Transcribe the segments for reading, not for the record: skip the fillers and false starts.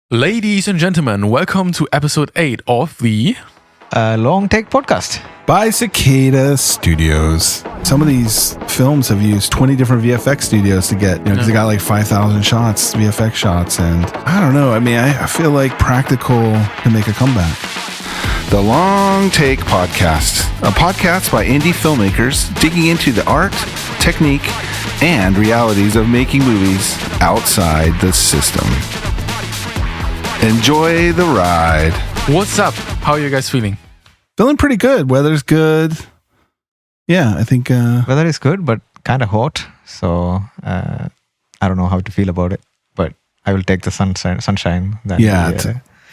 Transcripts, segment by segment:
Ladies and gentlemen, welcome to episode 8 of the Long Take Podcast by VFX Studios. Some of these films have used 20 different VFX studios to get, because they got like 5,000 shots, VFX shots, and I don't know. I mean, I feel like practical can make a comeback. The Long Take Podcast, a podcast by indie filmmakers digging into the art, technique, and realities of making movies outside the system. Enjoy the ride. What's up? How are you guys feeling? Feeling pretty good. Weather's good. Yeah, I think... weather is good, but kind of hot. So I don't know how to feel about it. But I will take the sunshine.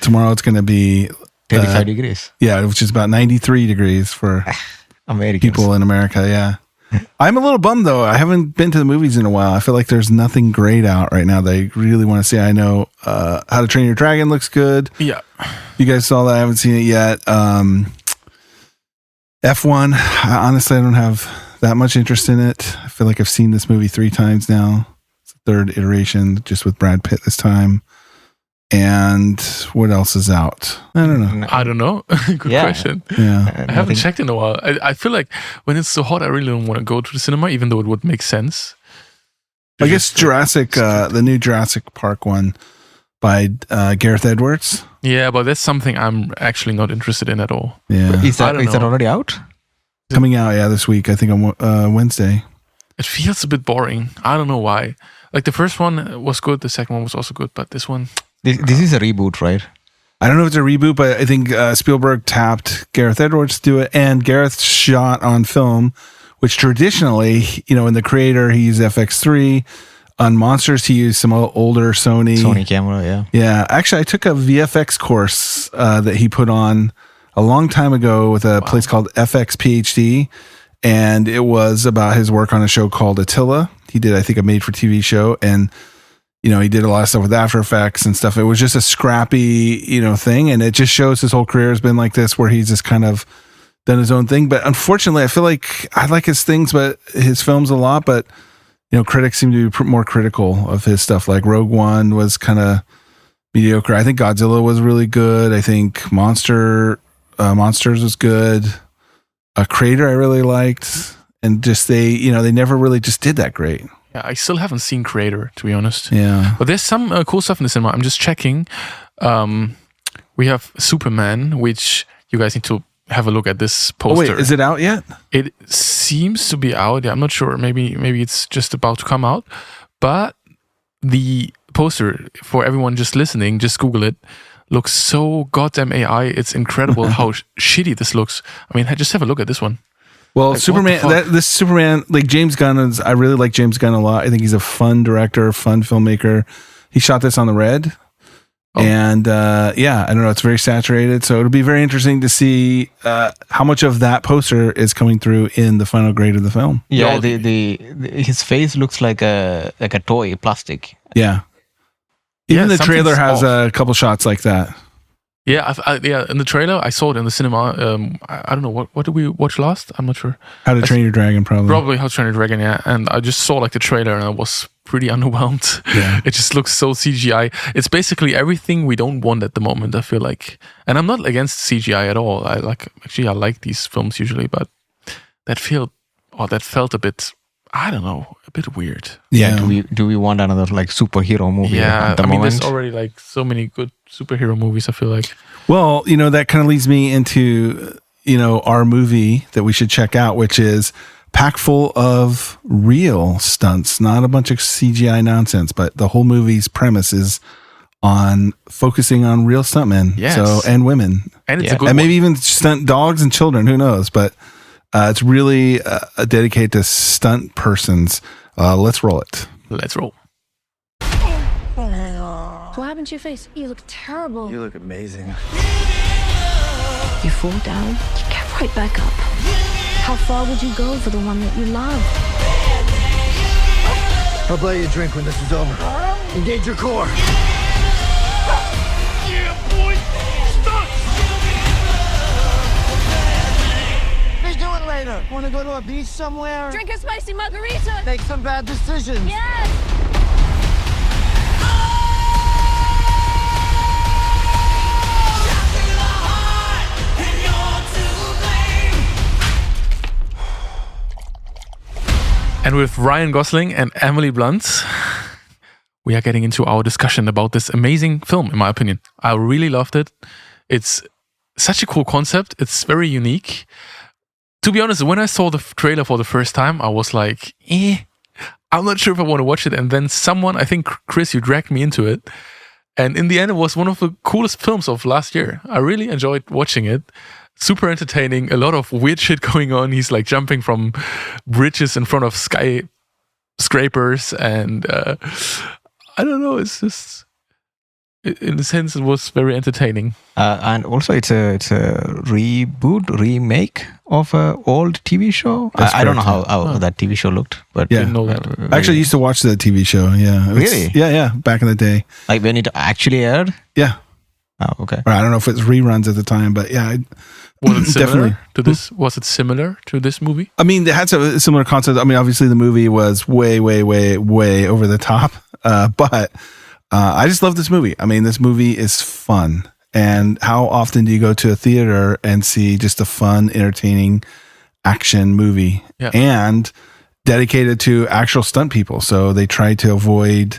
Tomorrow it's going to be... 35 degrees. Yeah, which is about 93 degrees for people in America, yeah. I'm a little bummed, though. I haven't been to the movies in a while. I feel like there's nothing great out right now that I really want to see. I know How to Train Your Dragon looks good. Yeah. You guys saw that. I haven't seen it yet. F1, honestly, I don't have that much interest in it. I feel like I've seen this movie 3 times now. It's the 3rd iteration, just with Brad Pitt this time. And what else is out? I don't know. Good question. Yeah. I haven't checked in a while. I feel like when it's so hot, I really don't want to go to the cinema, even though it would make sense. I guess Jurassic, the new Jurassic Park one by Gareth Edwards. Yeah, but that's something I'm actually not interested in at all. Yeah. Is that already out? Coming out, this week, I think on Wednesday. It feels a bit boring. I don't know why. Like the first one was good, the second one was also good, but this one... This is a reboot, right? I don't know if it's a reboot, but I think Spielberg tapped Gareth Edwards to do it, and Gareth shot on film, which traditionally, in The Creator, he used FX3. On Monsters, he used some older Sony camera, yeah. Yeah, actually, I took a VFX course that he put on a long time ago with a place called FX PhD, and it was about his work on a show called Attila. He did, I think, a made-for-TV show, and he did a lot of stuff with After Effects and stuff. It was just a scrappy, thing. And it just shows his whole career has been like this, where he's just kind of done his own thing. But unfortunately, I feel like I like his things, but his films a lot. But, critics seem to be more critical of his stuff. Like Rogue One was kind of mediocre. I think Godzilla was really good. I think Monsters was good. Creator I really liked. And just they never really just did that great. Yeah, I still haven't seen Creator, to be honest. Yeah. But there's some cool stuff in the cinema. I'm just checking. We have Superman, which you guys need to have a look at this poster. Oh, wait, is it out yet? It seems to be out. Yeah, I'm not sure. Maybe it's just about to come out. But the poster, for everyone just listening, just Google it, looks so goddamn AI. It's incredible how shitty this looks. I mean, just have a look at this one. Well, like, Superman, this Superman, like James Gunn I really like James Gunn a lot. I think he's a fun director, fun filmmaker. He shot this on the red. Oh. And I don't know, it's very saturated. So it'll be very interesting to see how much of that poster is coming through in the final grade of the film. Yeah, his face looks like a toy, plastic. Yeah. Even the trailer has a couple shots like that. Yeah, in the trailer, I saw it in the cinema. I don't know, what did we watch last? I'm not sure. How to Train Your Dragon, probably. Probably How to Train Your Dragon, yeah. And I just saw the trailer and I was pretty underwhelmed. Yeah. It just looks so CGI. It's basically everything we don't want at the moment, I feel like. And I'm not against CGI at all. I like these films usually, but that felt a bit, I don't know, a bit weird. Yeah. Do we want another superhero movie? Yeah, at the moment? There's already so many good superhero movies, I feel like. Well, that kind of leads me into, our movie that we should check out, which is packed full of real stunts, not a bunch of CGI nonsense, but the whole movie's premise is on focusing on real stuntmen. Yes. And women. And it's a good and maybe even stunt dogs and children, who knows, but it's really dedicated to stunt persons. Let's roll it. Let's roll. What happened to your face? You look terrible. You look amazing. You fall down, you get right back up. How far would you go for the one that you love? I'll buy you a drink when this is over. Engage your core. Yeah, boy! Stunts! Let's do it later. Want to go to a beach somewhere? Drink a spicy margarita. Make some bad decisions. Yes. And with Ryan Gosling and Emily Blunt, we are getting into our discussion about this amazing film, in my opinion. I really loved it. It's such a cool concept. It's very unique. To be honest, when I saw the trailer for the first time, I was like, I'm not sure if I want to watch it. And then someone, I think Chris, you dragged me into it. And in the end, it was one of the coolest films of last year. I really enjoyed watching it. Super entertaining. A lot of weird shit going on. He's like jumping from bridges in front of skyscrapers. And I don't know. It's just, in a sense, it was very entertaining. And also, it's a remake of an old TV show. I don't know how that TV show looked, but didn't know that. I actually used to watch that TV show. Yeah, really? Yeah. Back in the day, like when it actually aired. Yeah. Oh, okay. Or I don't know if it's reruns at the time, but yeah. Was it similar definitely to this? Was it similar to this movie? I mean, it had a similar concept. I mean, obviously the movie was way over the top, but I just love this movie. I mean, this movie is fun. And how often do you go to a theater and see just a fun, entertaining action movie and dedicated to actual stunt people? So they tried to avoid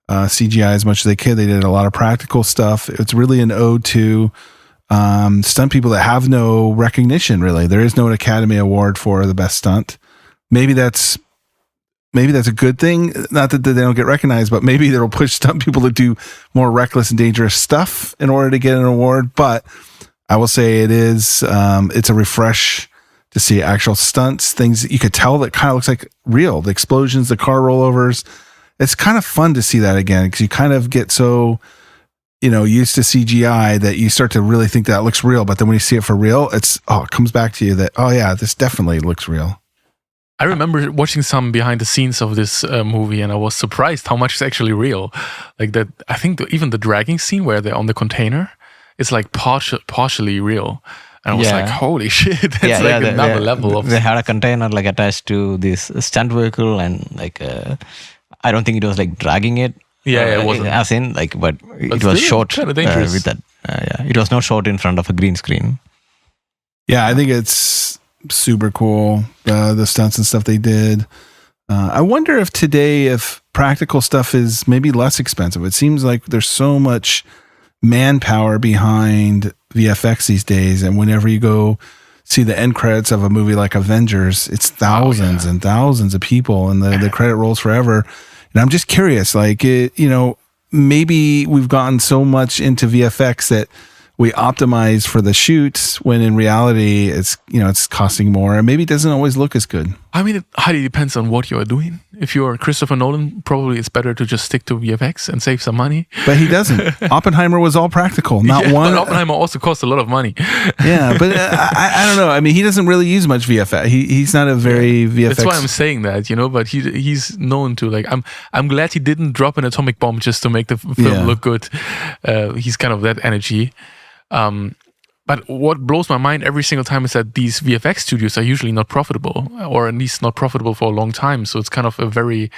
CGI as much as they could. They did a lot of practical stuff. It's really an ode to stunt people that have no recognition, really. There is no Academy Award for the best stunt. Maybe that's a good thing. Not that they don't get recognized, but maybe it'll push stunt people to do more reckless and dangerous stuff in order to get an award. But I will say it's a refresh to see actual stunts, things that you could tell that kind of looks like real. The explosions, the car rollovers. It's kind of fun to see that again because you kind of get so, used to CGI that you start to really think that looks real. But then when you see it for real, it comes back to you that, this definitely looks real. I remember watching some behind the scenes of this movie, and I was surprised how much is actually real. Like that, I think even the dragging scene where they're on the container is like partially real. And I was like, holy shit, that's another level of... They had a container like attached to this stunt vehicle, and like, I don't think it was like dragging it. Yeah, it wasn't. As in, like, but it was short kind of dangerous. With that. It was not short in front of a green screen. Yeah, I think it's super cool, the stunts and stuff they did. I wonder if today, if practical stuff is maybe less expensive. It seems like there's so much manpower behind VFX these days, and whenever you go see the end credits of a movie like Avengers, it's thousands and thousands of people, and the credit rolls forever. And I'm just curious, like, maybe we've gotten so much into VFX that we optimize for the shoots when in reality it's costing more and maybe it doesn't always look as good. I mean, it highly depends on what you're doing. If you're Christopher Nolan, probably it's better to just stick to VFX and save some money. But he doesn't. Oppenheimer was all practical. Not one. But Oppenheimer also cost a lot of money. Yeah, but I don't know. I mean, he doesn't really use much VFX. He's not a very VFX. That's why I'm saying that, but he's known to, like, I'm glad he didn't drop an atomic bomb just to make the film look good. He's kind of that energy. But what blows my mind every single time is that these VFX studios are usually not profitable, or at least not profitable for a long time. So it's kind of a very,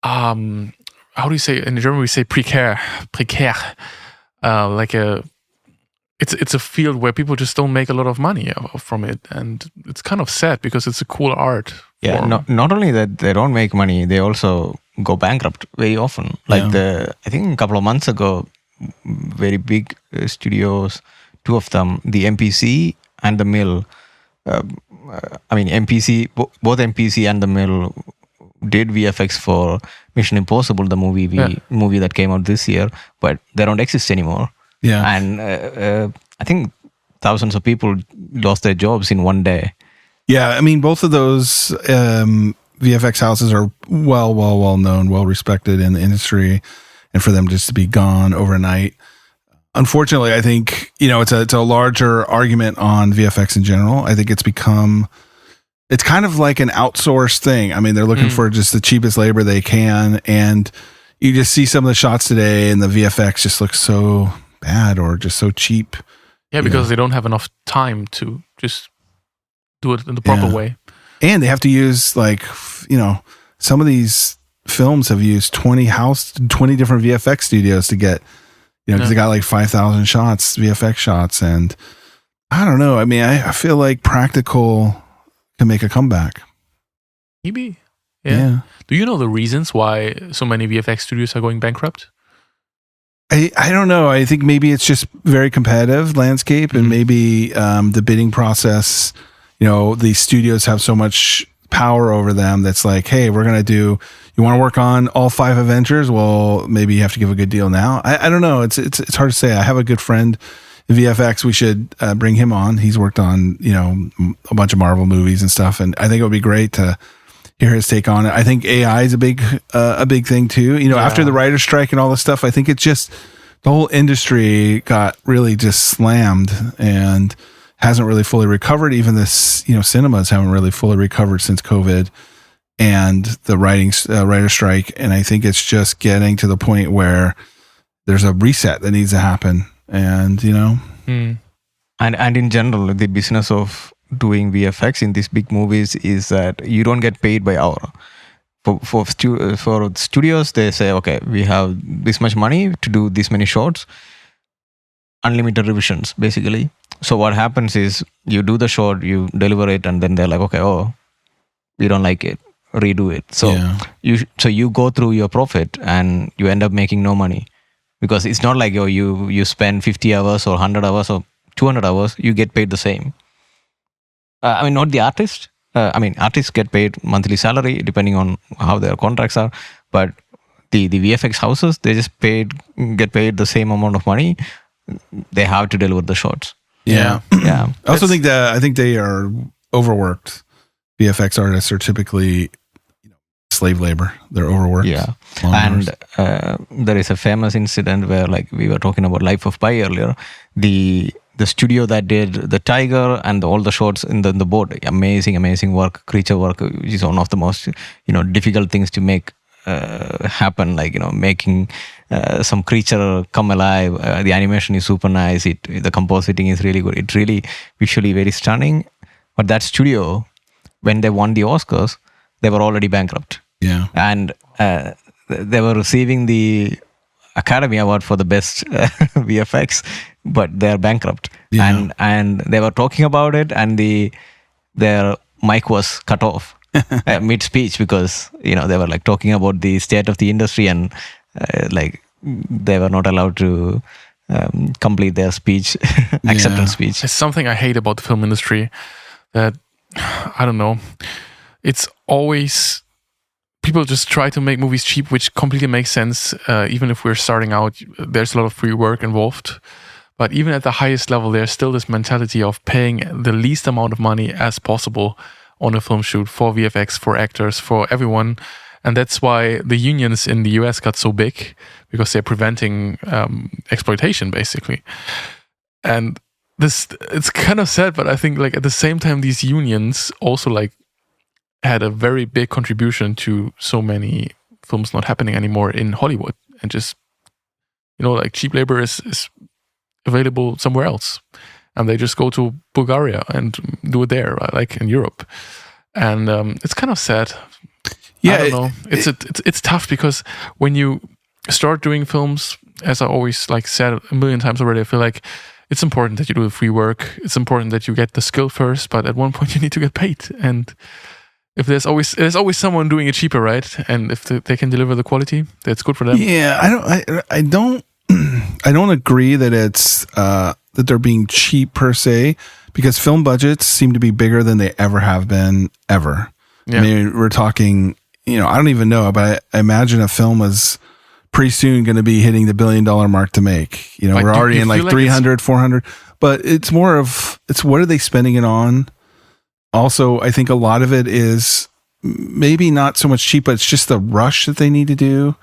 how do you say, in German we say precare, it's a field where people just don't make a lot of money from it. And it's kind of sad because it's a cool art. Yeah, not only that they don't make money, they also go bankrupt very often. Like I think a couple of months ago, very big studios, two of them, the MPC and the Mill. MPC, both MPC and the Mill did VFX for Mission Impossible, the movie that came out this year, but they don't exist anymore. Yeah, and I think thousands of people lost their jobs in one day. Yeah, I mean, both of those VFX houses are well known, well respected in the industry, and for them just to be gone overnight. Unfortunately, I think, it's a larger argument on VFX in general. I think it's kind of like an outsourced thing. I mean, they're looking for just the cheapest labor they can. And you just see some of the shots today and the VFX just looks so bad or just so cheap. Yeah, because they don't have enough time to just do it in the proper way. And they have to use some of these films have used 20 different VFX studios to get, because they got like 5,000 shots, VFX shots. And I don't know. I mean, I feel like practical can make a comeback. Maybe. Yeah. Do you know the reasons why so many VFX studios are going bankrupt? I don't know. I think maybe it's just very competitive landscape, and maybe the bidding process, the studios have so much power over them that's like, hey, we're going to do, you want to work on all 5 Avengers? Well, maybe you have to give a good deal now. I don't know. It's hard to say. I have a good friend in VFX. We should bring him on. He's worked on, a bunch of Marvel movies and stuff. And I think it would be great to hear his take on it. I think AI is a big thing too. After the writer's strike and all this stuff, I think it's just the whole industry got really just slammed and hasn't really fully recovered. Even this, cinemas haven't really fully recovered since COVID and the writer's strike. And I think it's just getting to the point where there's a reset that needs to happen. And, And in general, the business of doing VFX in these big movies is that you don't get paid by hour. For studios, they say, okay, we have this much money to do this many shots, unlimited revisions, basically. So what happens is you do the shot, you deliver it, and then they're like, okay, we don't like it, redo it. So you go through your profit and you end up making no money, because it's not like you spend 50 hours or 100 hours or 200 hours, you get paid the same. Not the artist. Artists get paid monthly salary depending on how their contracts are, but the VFX houses, they just get paid the same amount of money. They have to deliver the shots. Yeah. Yeah. I also think they are overworked. VFX artists are typically slave labor. They're overworked. Yeah. And there is a famous incident where, like we were talking about Life of Pi earlier, the studio that did the tiger and all the shots in the boat, amazing work, creature work, which is one of the most difficult things to make happen. Like making some creature come alive. The animation is super nice. The compositing is really good. It's really visually very stunning. But that studio, when they won the Oscars, they were already bankrupt. Yeah, and they were receiving the Academy Award for the best VFX, but they're bankrupt. Yeah. And they were talking about it, and their mic was cut off mid speech, because they were like talking about the state of the industry, and they were not allowed to complete their speech, acceptance speech. It's something I hate about the film industry, that I don't know. It's always people just try to make movies cheap, which completely makes sense. Even if we're starting out, there's a lot of free work involved. But even at the highest level, there's still this mentality of paying the least amount of money as possible on a film shoot for VFX, for actors, for everyone. And that's why the unions in the US got so big, because they're preventing exploitation, basically. And it's kind of sad, but I think at the same time, these unions also had a very big contribution to so many films not happening anymore in Hollywood, and just cheap labor is available somewhere else, and they just go to Bulgaria and do it there, like in Europe. And it's kind of sad. Yeah, I don't know. It's tough, because when you start doing films, as I always said a million times already, I feel like it's important that you do the free work. It's important that you get the skill first, but at one point you need to get paid. And if there's always someone doing it cheaper, right? And if they can deliver the quality, that's good for them. Yeah, I don't agree that it's that they're being cheap per se, because film budgets seem to be bigger than they ever have been ever. Yeah. I mean, we're talking, I don't even know, but I imagine a film is pretty soon going to be hitting the $1 billion mark to make. We're already in 300, 400, but it's more of, it's what are they spending it on? Also, I think a lot of it is maybe not so much cheap, but it's just the rush that they need to do.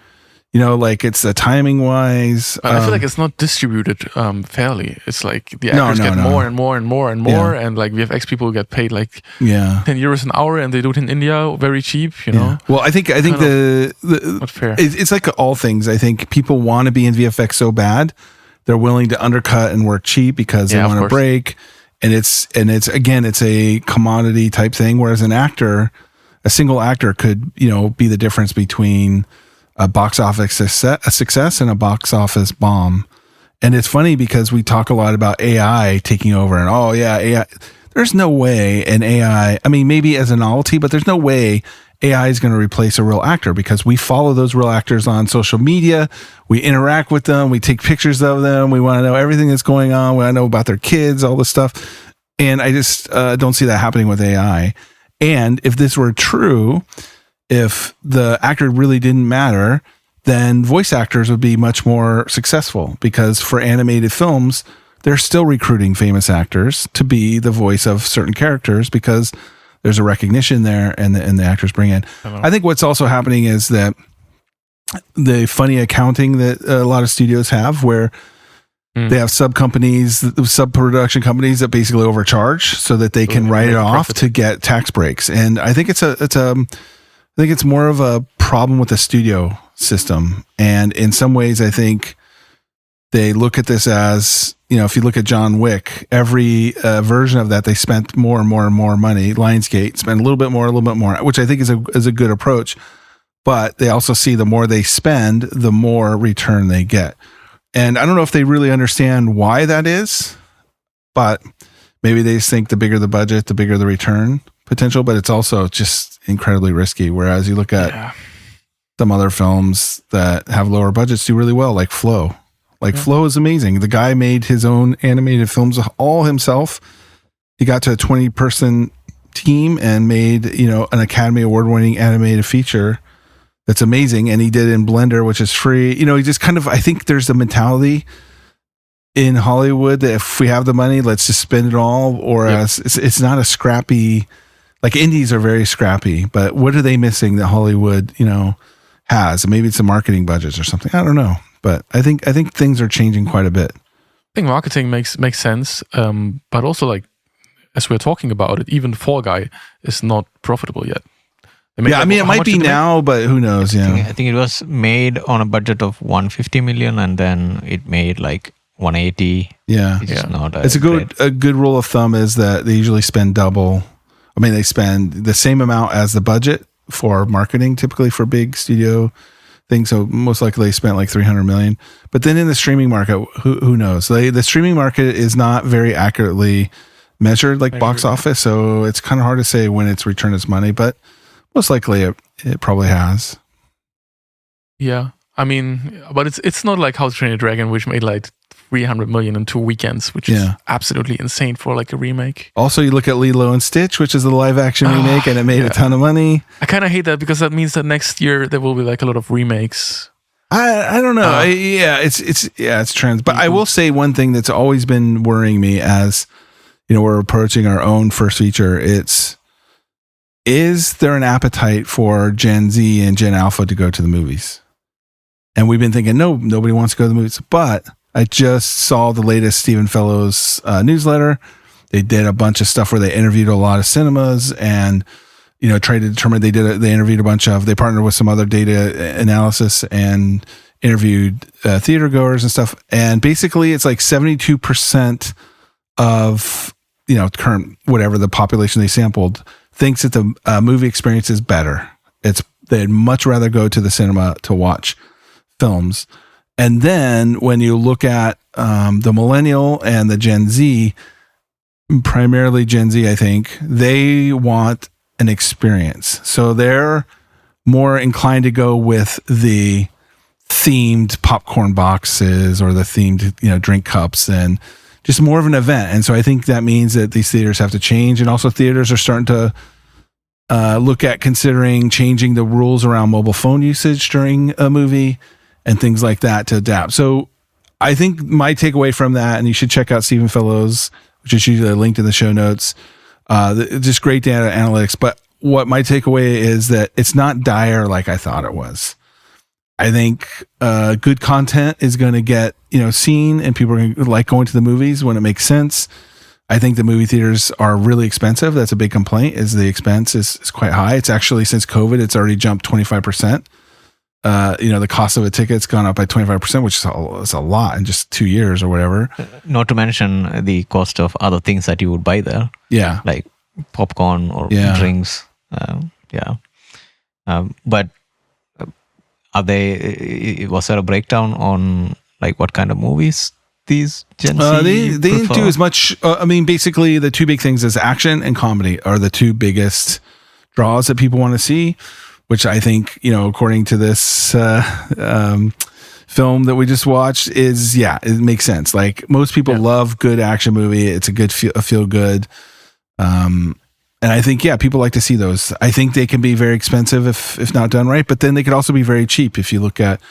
It's the timing wise. I feel like it's not distributed fairly. It's like the actors get more and more and more and more, and VFX people get paid 10 euros an hour, and they do it in India very cheap. Yeah. Well, I think the not fair. It's like all things. I think people want to be in VFX so bad, they're willing to undercut and work cheap because they want to break. And it's a commodity type thing. Whereas a single actor could be the difference between a box office success and a box office bomb. And it's funny because we talk a lot about AI taking over, and AI. There's no way an AI, maybe as a novelty, but there's no way AI is going to replace a real actor, because we follow those real actors on social media. We interact with them. We take pictures of them. We want to know everything that's going on. We want to know about their kids, all this stuff. And I just don't see that happening with AI. And if this were true, if the actor really didn't matter, then voice actors would be much more successful, because for animated films, they're still recruiting famous actors to be the voice of certain characters, because there's a recognition there, and the actors bring in. I think what's also happening is that the funny accounting that a lot of studios have, where they have sub-production companies that basically overcharge so that they can write it off to get tax breaks. And I think it's more of a problem with the studio system. And in some ways, I think they look at this as, if you look at John Wick, every version of that, they spent more and more and more money. Lionsgate spent a little bit more, which I think is a good approach. But they also see the more they spend, the more return they get. And I don't know if they really understand why that is, but maybe they just think the bigger the budget, the bigger the return potential. But it's also just incredibly risky. Whereas you look at some other films that have lower budgets do really well, like Flow. Flow is amazing. The guy made his own animated films all himself. He got to a 20-person team and made, an Academy Award-winning animated feature that's amazing. And he did it in Blender, which is free. He just kind of, I think there's the mentality in Hollywood that if we have the money, let's just spend it all. Or it's not a scrappy, like indies are very scrappy, but what are they missing that Hollywood, has? Maybe it's the marketing budgets or something. I don't know. But I think things are changing quite a bit. I think marketing makes sense, but also, like, as we're talking about it, even Fall Guy is not profitable yet. It might be now, but who knows? I think it was made on a budget of 150 million, and then it made like 180. Yeah, it's a good rule of thumb is that they usually spend double. I mean, they spend the same amount as the budget for marketing, typically for big studio thing. So most likely they spent like 300 million. But then in the streaming market, who knows? The streaming market is not very accurately measured like box office. So it's kind of hard to say when it's returned its money, but most likely it probably has. Yeah. I mean, but it's not like How to Train Your Dragon, which made like 300 million in 2 weekends, which is absolutely insane for like a remake. Also, you look at Lilo and Stitch, which is the live action remake, and it made a ton of money. I kind of hate that, because that means that next year there will be like a lot of remakes. I don't know. It's trends. But I will say one thing that's always been worrying me as, we're approaching our own first feature. Is there an appetite for Gen Z and Gen Alpha to go to the movies? And we've been thinking, no, nobody wants to go to the movies. But I just saw the latest Stephen Fellows newsletter. They did a bunch of stuff where they interviewed a lot of cinemas and, tried to determine they interviewed they partnered with some other data analysis and interviewed theater goers and stuff. And basically it's like 72% of, current, whatever the population they sampled thinks that the movie experience is better. They'd much rather go to the cinema to watch films. And then when you look at the millennial and the Gen Z, primarily Gen Z, I think, they want an experience. So they're more inclined to go with the themed popcorn boxes or the themed, drink cups, and just more of an event. And so I think that means that these theaters have to change. And also theaters are starting to look at considering changing the rules around mobile phone usage during a movie and things like that to adapt. So I think my takeaway from that, and you should check out Stephen Fellows, which is usually linked in the show notes, just great data analytics. But what my takeaway is that it's not dire like I thought it was. I think good content is going to get seen, and people are going to like going to the movies when it makes sense. I think the movie theaters are really expensive. That's a big complaint, is the expense is quite high. It's actually, since COVID, it's already jumped 25%. The cost of a ticket's gone up by 25%, which is a lot in just 2 years or whatever. Not to mention the cost of other things that you would buy there. Yeah. Like popcorn or drinks. But was there a breakdown on like what kind of movies these Gen Z they didn't do as much. Basically the two big things is action and comedy are the two biggest draws that people want to see, which I think, according to this film that we just watched, is, it makes sense. Like, most people love good action movie. It's a good feel good. And I think, people like to see those. I think they can be very expensive if not done right, but then they could also be very cheap if you look at,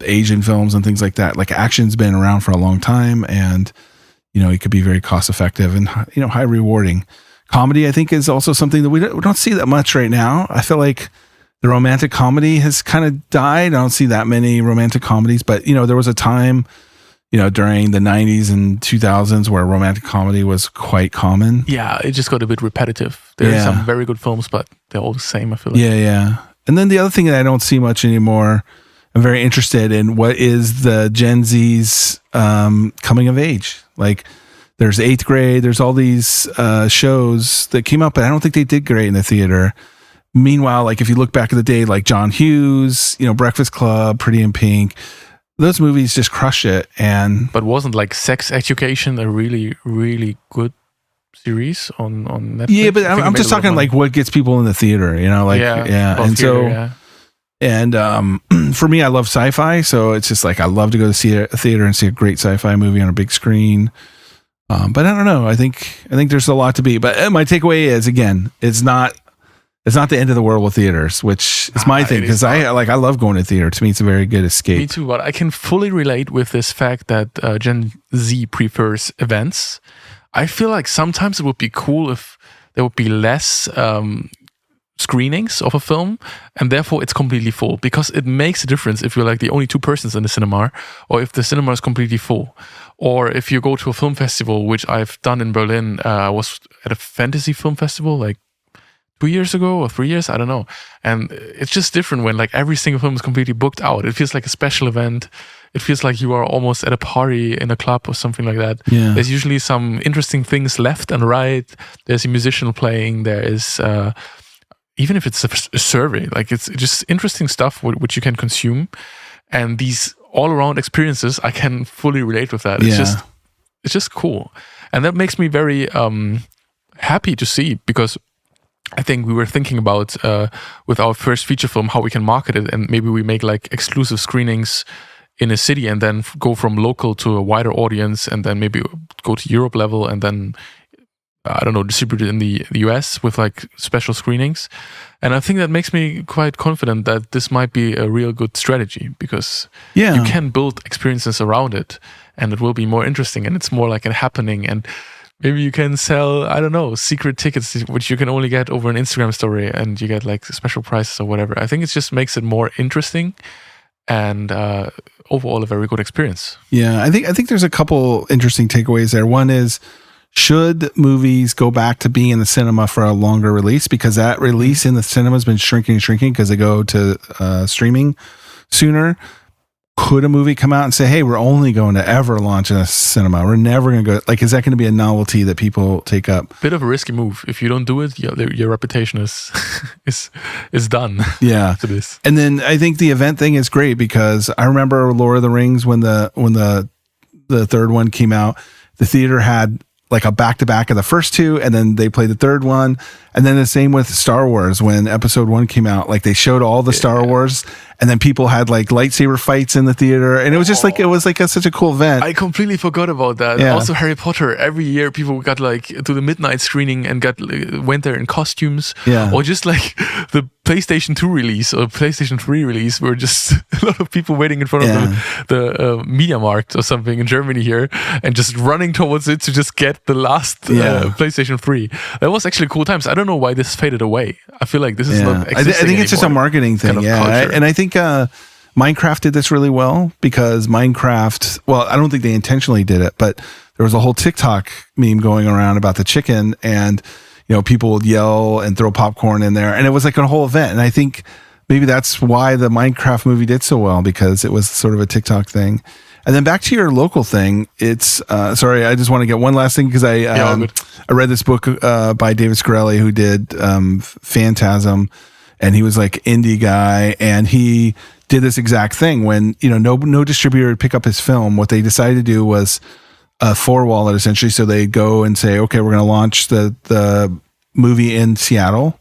Asian films and things like that. Like, action's been around for a long time, and, it could be very cost effective and, high rewarding. Comedy, I think, is also something that we don't see that much right now. I feel like the romantic comedy has kind of died. I don't see that many romantic comedies, but, there was a time, during the 90s and 2000s where romantic comedy was quite common. Yeah, it just got a bit repetitive. There are some very good films, but they're all the same, I feel like. Yeah. And then the other thing that I don't see much anymore, I'm very interested in what is the Gen Z's coming of age. Like, there's 8th grade, there's all these shows that came out, but I don't think they did great in the theater. Meanwhile, like, if you look back in the day, like John Hughes, Breakfast Club, Pretty in Pink, those movies just crushed it. But wasn't like Sex Education a really, really good series on Netflix? Yeah, but I'm just talking like what gets people in the theater, And so, and for me, I love sci-fi, so it's just like I love to go to see a theater and see a great sci-fi movie on a big screen. But I don't know. I think there's a lot to be. But my takeaway is, again, it's not the end of the world with theaters, which is my thing, because I love going to theater. To me, it's a very good escape. Me too, but I can fully relate with this fact that Gen Z prefers events. I feel like sometimes it would be cool if there would be less screenings of a film, and therefore it's completely full, because it makes a difference if you're like the only 2 persons in the cinema, or if the cinema is completely full, or if you go to a film festival, which I've done in Berlin. I was at a fantasy film festival like 2 years ago or 3 years, I don't know. And it's just different when like every single film is completely booked out. It feels like a special event. It feels like you are almost at a party in a club or something like that. Yeah. There's usually some interesting things left and right. There's a musician playing. There is, even if it's a survey, like it's just interesting stuff which you can consume. And these all around experiences, I can fully relate with that. It's just cool. And that makes me very happy to see, because I think we were thinking about with our first feature film how we can market it, and maybe we make like exclusive screenings in a city and then go from local to a wider audience, and then maybe go to Europe level, and then I don't know, distribute it in the US with like special screenings. And I think that makes me quite confident that this might be a real good strategy, because you can build experiences around it, and it will be more interesting, and it's more like a happening. And maybe you can sell, I don't know, secret tickets, which you can only get over an Instagram story, and you get like special prices or whatever. I think it just makes it more interesting, and overall a very good experience. Yeah, I think there's a couple interesting takeaways there. One is, should movies go back to being in the cinema for a longer release? Because that release in the cinema has been shrinking because they go to streaming sooner. Could a movie come out and say, hey, we're only going to ever launch in a cinema? We're never going to go. Like, is that going to be a novelty that people take up? Bit of a risky move. If you don't do it, your reputation is done. Yeah. To this. And then I think the event thing is great, because I remember Lord of the Rings, when the third one came out, the theater had like a back-to-back of the first 2, and then they played the third one. And then the same with Star Wars, when episode 1 came out, like they showed all the Star Wars, and then people had like lightsaber fights in the theater, and it was just like, it was like such a cool event. I completely forgot about that. Yeah. Also Harry Potter, every year people got like to the midnight screening and went there in costumes. Yeah. Or just like the PlayStation 2 release or PlayStation 3 release, were just a lot of people waiting in front of the Media Markt or something in Germany here, and just running towards it to just get the last PlayStation 3. That was actually cool times. I don't know why this faded away. I feel like this is not existing I think it's just a marketing thing. Kind of culture. And I think Minecraft did this really well, because Minecraft, well, I don't think they intentionally did it, but there was a whole TikTok meme going around about the chicken, and people would yell and throw popcorn in there, and it was like a whole event. And I think maybe that's why the Minecraft movie did so well, because it was sort of a TikTok thing. And then back to your local thing, it's sorry, I just want to get one last thing, because I read this book by David Scarelli, who did Phantasm, and he was like indie guy, and he did this exact thing when no distributor would pick up his film. What they decided to do was a 4-wallet essentially. So they go and say, okay, we're going to launch the movie in Seattle.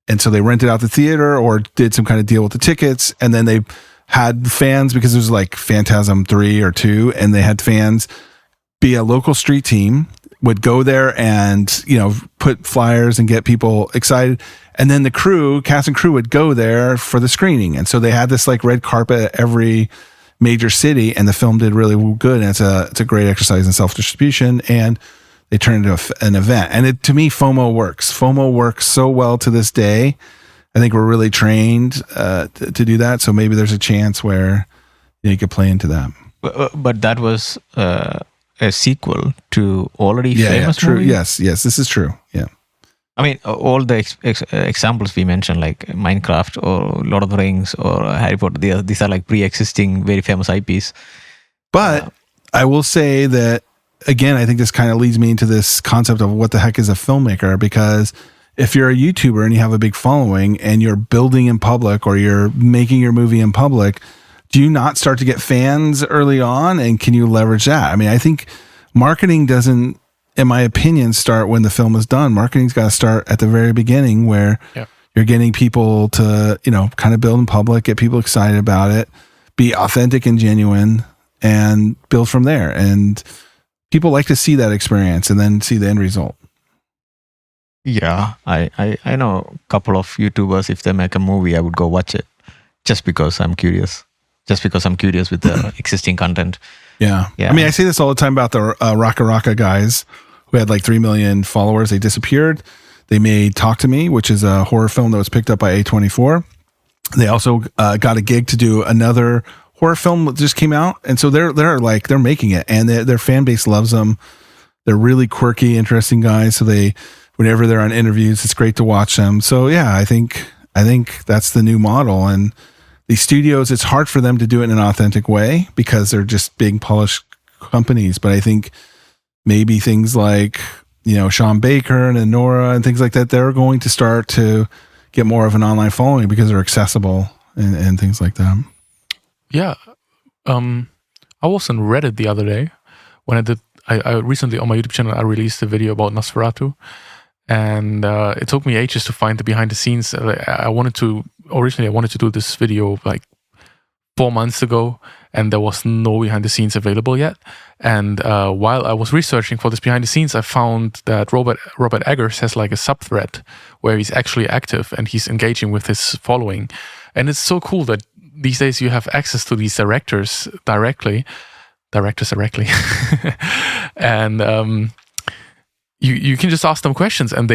And so they rented out the theater or did some kind of deal with the tickets. And then they had fans, because it was like Phantasm 3 or 2, and they had fans be a local street team, would go there and, put flyers and get people excited. And then the cast and crew would go there for the screening. And so they had this like red carpet at every major city, and the film did really good. And it's a great exercise in self-distribution, and they turned it into an event. And to me, FOMO works. FOMO works so well to this day. I think we're really trained to do that. So maybe there's a chance where you could play into that. But that was a sequel to already famous true. movie? Yes, this is true. Yeah. I mean, all the examples we mentioned, like Minecraft or Lord of the Rings or Harry Potter, these are like pre-existing, very famous IPs. But I will say that, again, I think this kind of leads me into this concept of what the heck is a filmmaker, because if you're a YouTuber and you have a big following and you're building in public or you're making your movie in public, do you not start to get fans early on? And can you leverage that? I mean, I think marketing doesn't, in my opinion, start when the film is done. Marketing's got to start at the very beginning, where you're getting people to, kind of build in public, get people excited about it, be authentic and genuine, and build from there. And people like to see that experience and then see the end result. Yeah, I know a couple of YouTubers, if they make a movie, I would go watch it just because I'm curious. Just because I'm curious with the existing content. Yeah. I mean, I say this all the time about the Raka Raka guys who had like 3 million followers. They disappeared. They made Talk to Me, which is a horror film that was picked up by A24. They also got a gig to do another horror film that just came out. And so they're making it, and their fan base loves them. They're really quirky, interesting guys. So whenever they're on interviews, it's great to watch them. So yeah, I think that's the new model. And these studios, it's hard for them to do it in an authentic way because they're just big polished companies. But I think maybe things like, Sean Baker and Nora and things like that, they're going to start to get more of an online following because they're accessible and things like that. Yeah. I was on Reddit the other day when I recently on my YouTube channel, I released a video about Nosferatu. And it took me ages to find the behind the scenes. I wanted to do this video like 4 months ago, and there was no behind the scenes available yet. And while I was researching for this behind the scenes, I found that Robert Eggers has like a subthread where he's actually active and he's engaging with his following. And it's so cool that these days you have access to these directors directly. And you can just ask them questions, and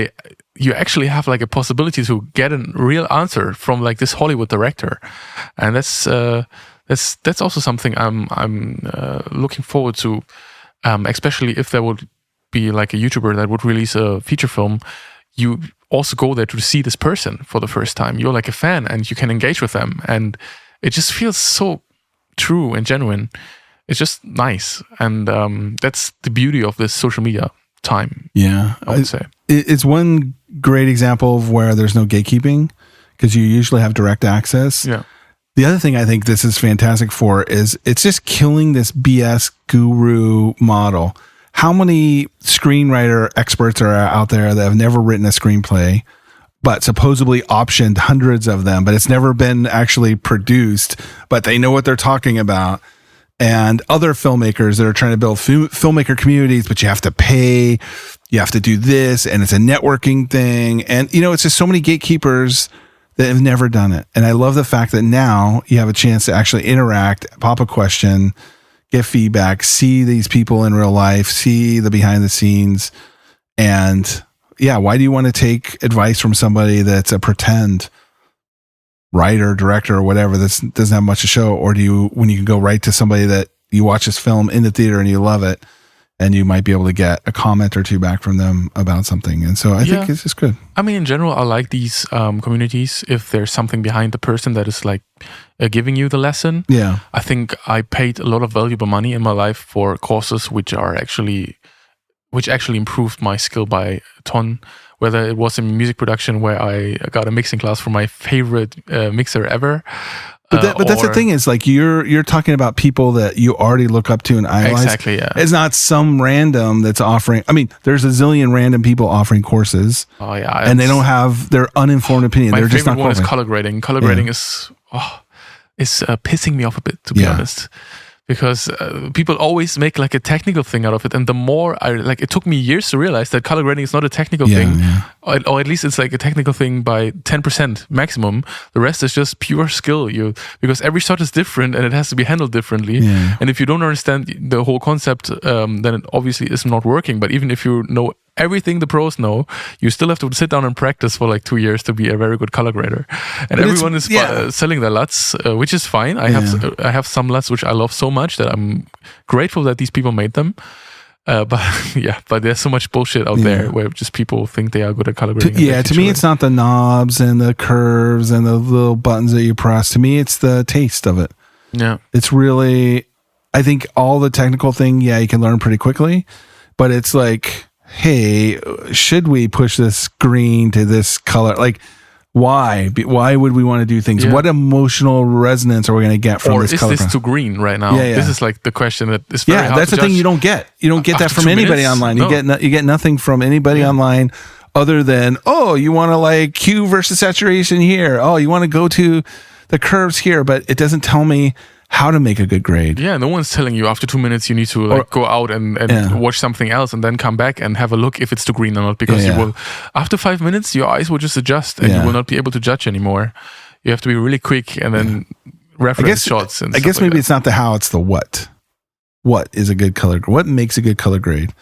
you actually have like a possibility to get a real answer from like this Hollywood director, and that's also something I'm looking forward to, especially if there would be like a YouTuber that would release a feature film. You also go there to see this person for the first time. You're like a fan, and you can engage with them, and it just feels so true and genuine. It's just nice, and that's the beauty of this social media time. Yeah, I would say it's one great example of where there's no gatekeeping, because you usually have direct access. Yeah. The other thing I think this is fantastic for is it's just killing this BS guru model. How many screenwriter experts are out there that have never written a screenplay, but supposedly optioned hundreds of them, but it's never been actually produced, but they know what they're talking about? And other filmmakers that are trying to build filmmaker communities, but you have to pay, you have to do this, and it's a networking thing. And, it's just so many gatekeepers that have never done it. And I love the fact that now you have a chance to actually interact, pop a question, get feedback, see these people in real life, see the behind the scenes. And yeah, why do you want to take advice from somebody that's a pretend writer, director, or whatever that doesn't have much to show? Or when you can go right to somebody that you watch this film in the theater and you love it, and you might be able to get a comment or two back from them about something. And so I think it's just good. I mean, in general, I like these communities if there's something behind the person that is like giving you the lesson. Yeah. I think I paid a lot of valuable money in my life for courses which actually improved my skill by a ton. Whether it was in music production, where I got a mixing class from my favorite mixer ever, But that's the thing is, like, you're talking about people that you already look up to and idolize. Exactly, yeah. It's not some random that's offering. I mean, there's a zillion random people offering courses. Oh yeah, and they don't have their uninformed opinion. My They're just favorite not one is qualified. color grading. Color grading is pissing me off a bit, to be honest. Because people always make like a technical thing out of it, and the more it took me years to realize that color grading is not a technical thing, or at least it's like a technical thing by 10% maximum. The rest is just pure skill. Because every shot is different and it has to be handled differently. Yeah. And if you don't understand the whole concept, then it obviously is not working. But even if you know everything the pros know, you still have to sit down and practice for like 2 years to be a very good color grader. And everyone is selling their LUTs, which is fine. I have some LUTs which I love so much that I'm grateful that these people made them. But there's so much bullshit out there where just people think they are good at color grading. To me, it's not the knobs and the curves and the little buttons that you press. To me, it's the taste of it. Yeah, it's really. I think all the technical thing, you can learn pretty quickly, but it's like, hey, should we push this green to this color? Like, why? Why would we want to do things? What emotional resonance are we going to get from this color? Or is this too green right now? This is like the question that is very hard that's to the thing judge. you don't get. You don't get that from anybody online. No. You get nothing from anybody online other than, oh, you want to like hue versus saturation here. Oh, you want to go to the curves here, but it doesn't tell me how to make a good grade. Yeah, no one's telling you after 2 minutes you need to go out and watch something else and then come back and have a look if it's too green or not, because you will, after 5 minutes, your eyes will just adjust and you will not be able to judge anymore. You have to be really quick and then reference shots. And I guess maybe it's not the how, it's the what. What is a good color? What makes a good color grade?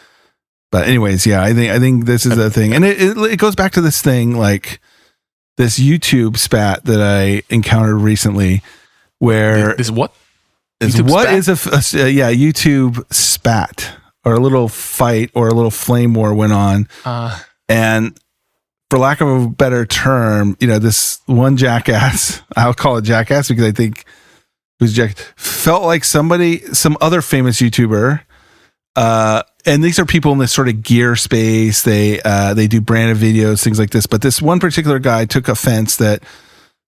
But anyways, I think this is the thing, and it goes back to this thing, like this YouTube spat that I encountered recently, where this what? YouTube spat, or a little fight or a little flame war went on, and for lack of a better term, this one jackass, I'll call it jackass because I think it was felt like some other famous YouTuber, and these are people in this sort of gear space. They do branded videos, things like this. But this one particular guy took offense that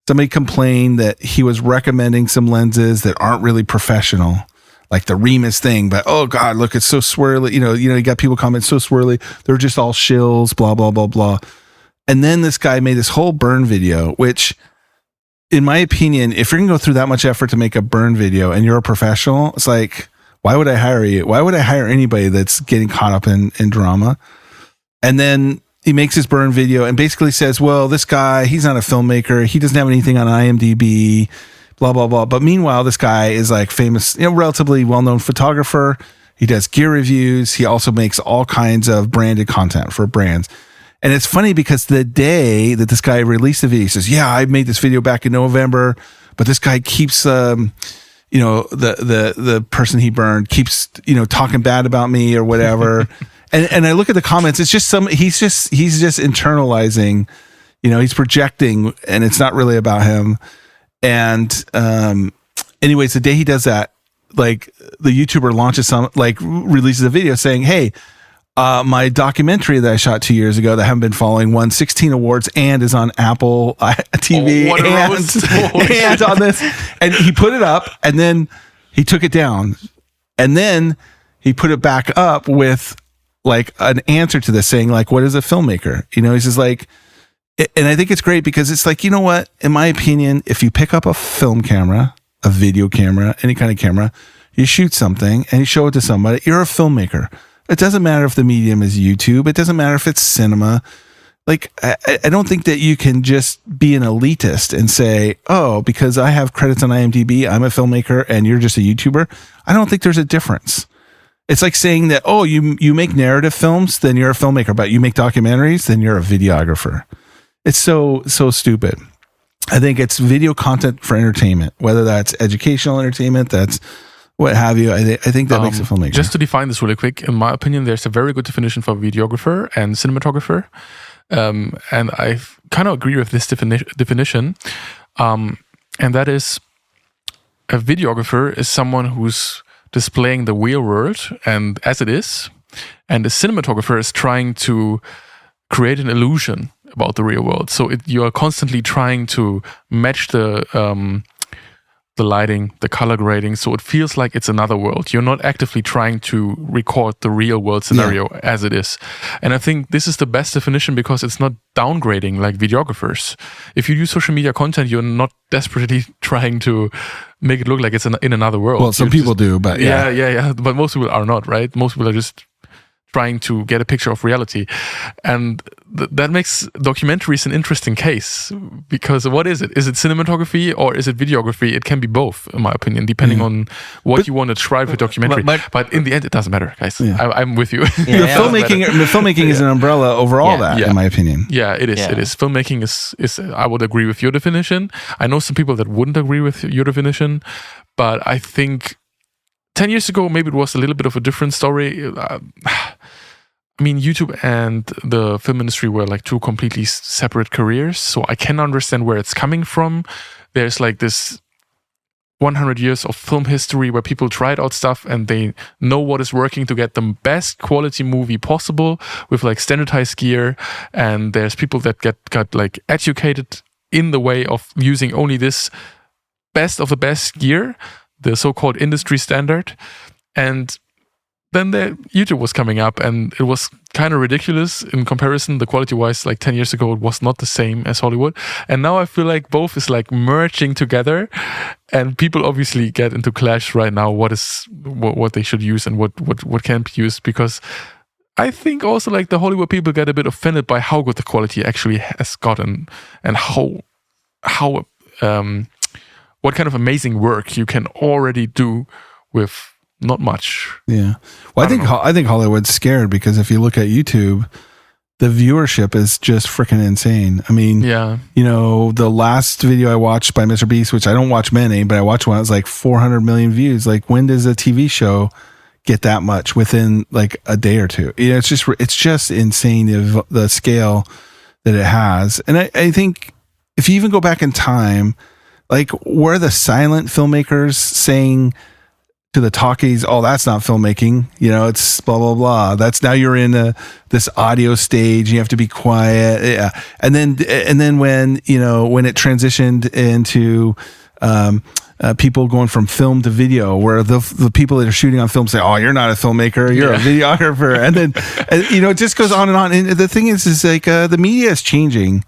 somebody complained that he was recommending some lenses that aren't really professional, like the Remus thing. But oh god, look, it's so swirly. You got people comment, so swirly. They're just all shills, blah blah blah blah. And then this guy made this whole burn video, which, in my opinion, if you're gonna go through that much effort to make a burn video and you're a professional, it's like, why would I hire you? Why would I hire anybody that's getting caught up in drama? And then he makes his burn video and basically says, well, this guy, he's not a filmmaker. He doesn't have anything on IMDb, blah, blah, blah. But meanwhile, this guy is like famous, relatively well-known photographer. He does gear reviews. He also makes all kinds of branded content for brands. And it's funny because the day that this guy released the video, he says, I made this video back in November, but this guy keeps, the person he burned keeps, talking bad about me or whatever. And I look at the comments, it's just he's just internalizing, he's projecting, and it's not really about him. And anyways, the day he does that, like, the YouTuber launches releases a video saying, hey, my documentary that I shot 2 years ago that I haven't been following won 16 awards and is on Apple TV and on this. And he put it up and then he took it down. And then he put it back up with like an answer to this, saying like, what is a filmmaker? He's just like, and I think it's great because it's like, you know what, in my opinion, if you pick up a film camera, a video camera, any kind of camera, you shoot something and you show it to somebody, you're a filmmaker. It doesn't matter if the medium is YouTube. It doesn't matter if it's cinema. Like, I don't think that you can just be an elitist and say, oh, because I have credits on IMDb, I'm a filmmaker and you're just a YouTuber. I don't think there's a difference. It's like saying that, oh, you make narrative films, then you're a filmmaker, but you make documentaries, then you're a videographer. It's so stupid. I think it's video content for entertainment, whether that's educational entertainment, that's what have you. I think that makes a filmmaker. Just to define this really quick, in my opinion, there's a very good definition for videographer and cinematographer. And I kind of agree with this definition. And that is, a videographer is someone who's displaying the real world and as it is, and the cinematographer is trying to create an illusion about the real world. So you are constantly trying to match the the lighting, the color grading. So it feels like it's another world. You're not actively trying to record the real world scenario as it is. And I think this is the best definition because it's not downgrading like videographers. If you do social media content, you're not desperately trying to make it look like it's in another world. Well, some people do, but yeah. But most people are not, right? Most people are just trying to get a picture of reality. And that makes documentaries an interesting case, because what is it? Is it cinematography or is it videography? It can be both, in my opinion, depending on what you want to describe for documentary. But in the end, it doesn't matter, guys. I'm with you. The filmmaking is an umbrella over all that, in my opinion. Yeah, it is. It is. Filmmaking is. I would agree with your definition. I know some people that wouldn't agree with your definition, but I think 10 years ago, maybe it was a little bit of a different story. I mean, YouTube and the film industry were like two completely separate careers. So I can understand where it's coming from. There's like this 100 years of film history where people tried out stuff and they know what is working to get the best quality movie possible with like standardized gear. And there's people that got like educated in the way of using only this best of the best gear, the so-called industry standard. And then the YouTube was coming up and it was kind of ridiculous in comparison. The quality-wise, like 10 years ago, it was not the same as Hollywood. And now I feel like both is like merging together, and people obviously get into clash right now what they should use and what can't be used, because I think also like the Hollywood people get a bit offended by how good the quality actually has gotten and how what kind of amazing work you can already do with not much. Yeah. Well, I think Hollywood's scared because if you look at YouTube, the viewership is just freaking insane. I mean, the last video I watched by Mr. Beast, which I don't watch many, but I watched one, it was like 400 million views. Like, when does a TV show get that much within like a day or two? It's just insane, the scale that it has. And I think if you even go back in time, like, were the silent filmmakers saying to the talkies, "Oh, that's not filmmaking. It's blah blah blah. That's now you're in this audio stage. You have to be quiet." Yeah, and then when it transitioned into people going from film to video, where the people that are shooting on film say, "Oh, you're not a filmmaker. You're a videographer," and then it just goes on and on. And the thing is like the media is changing,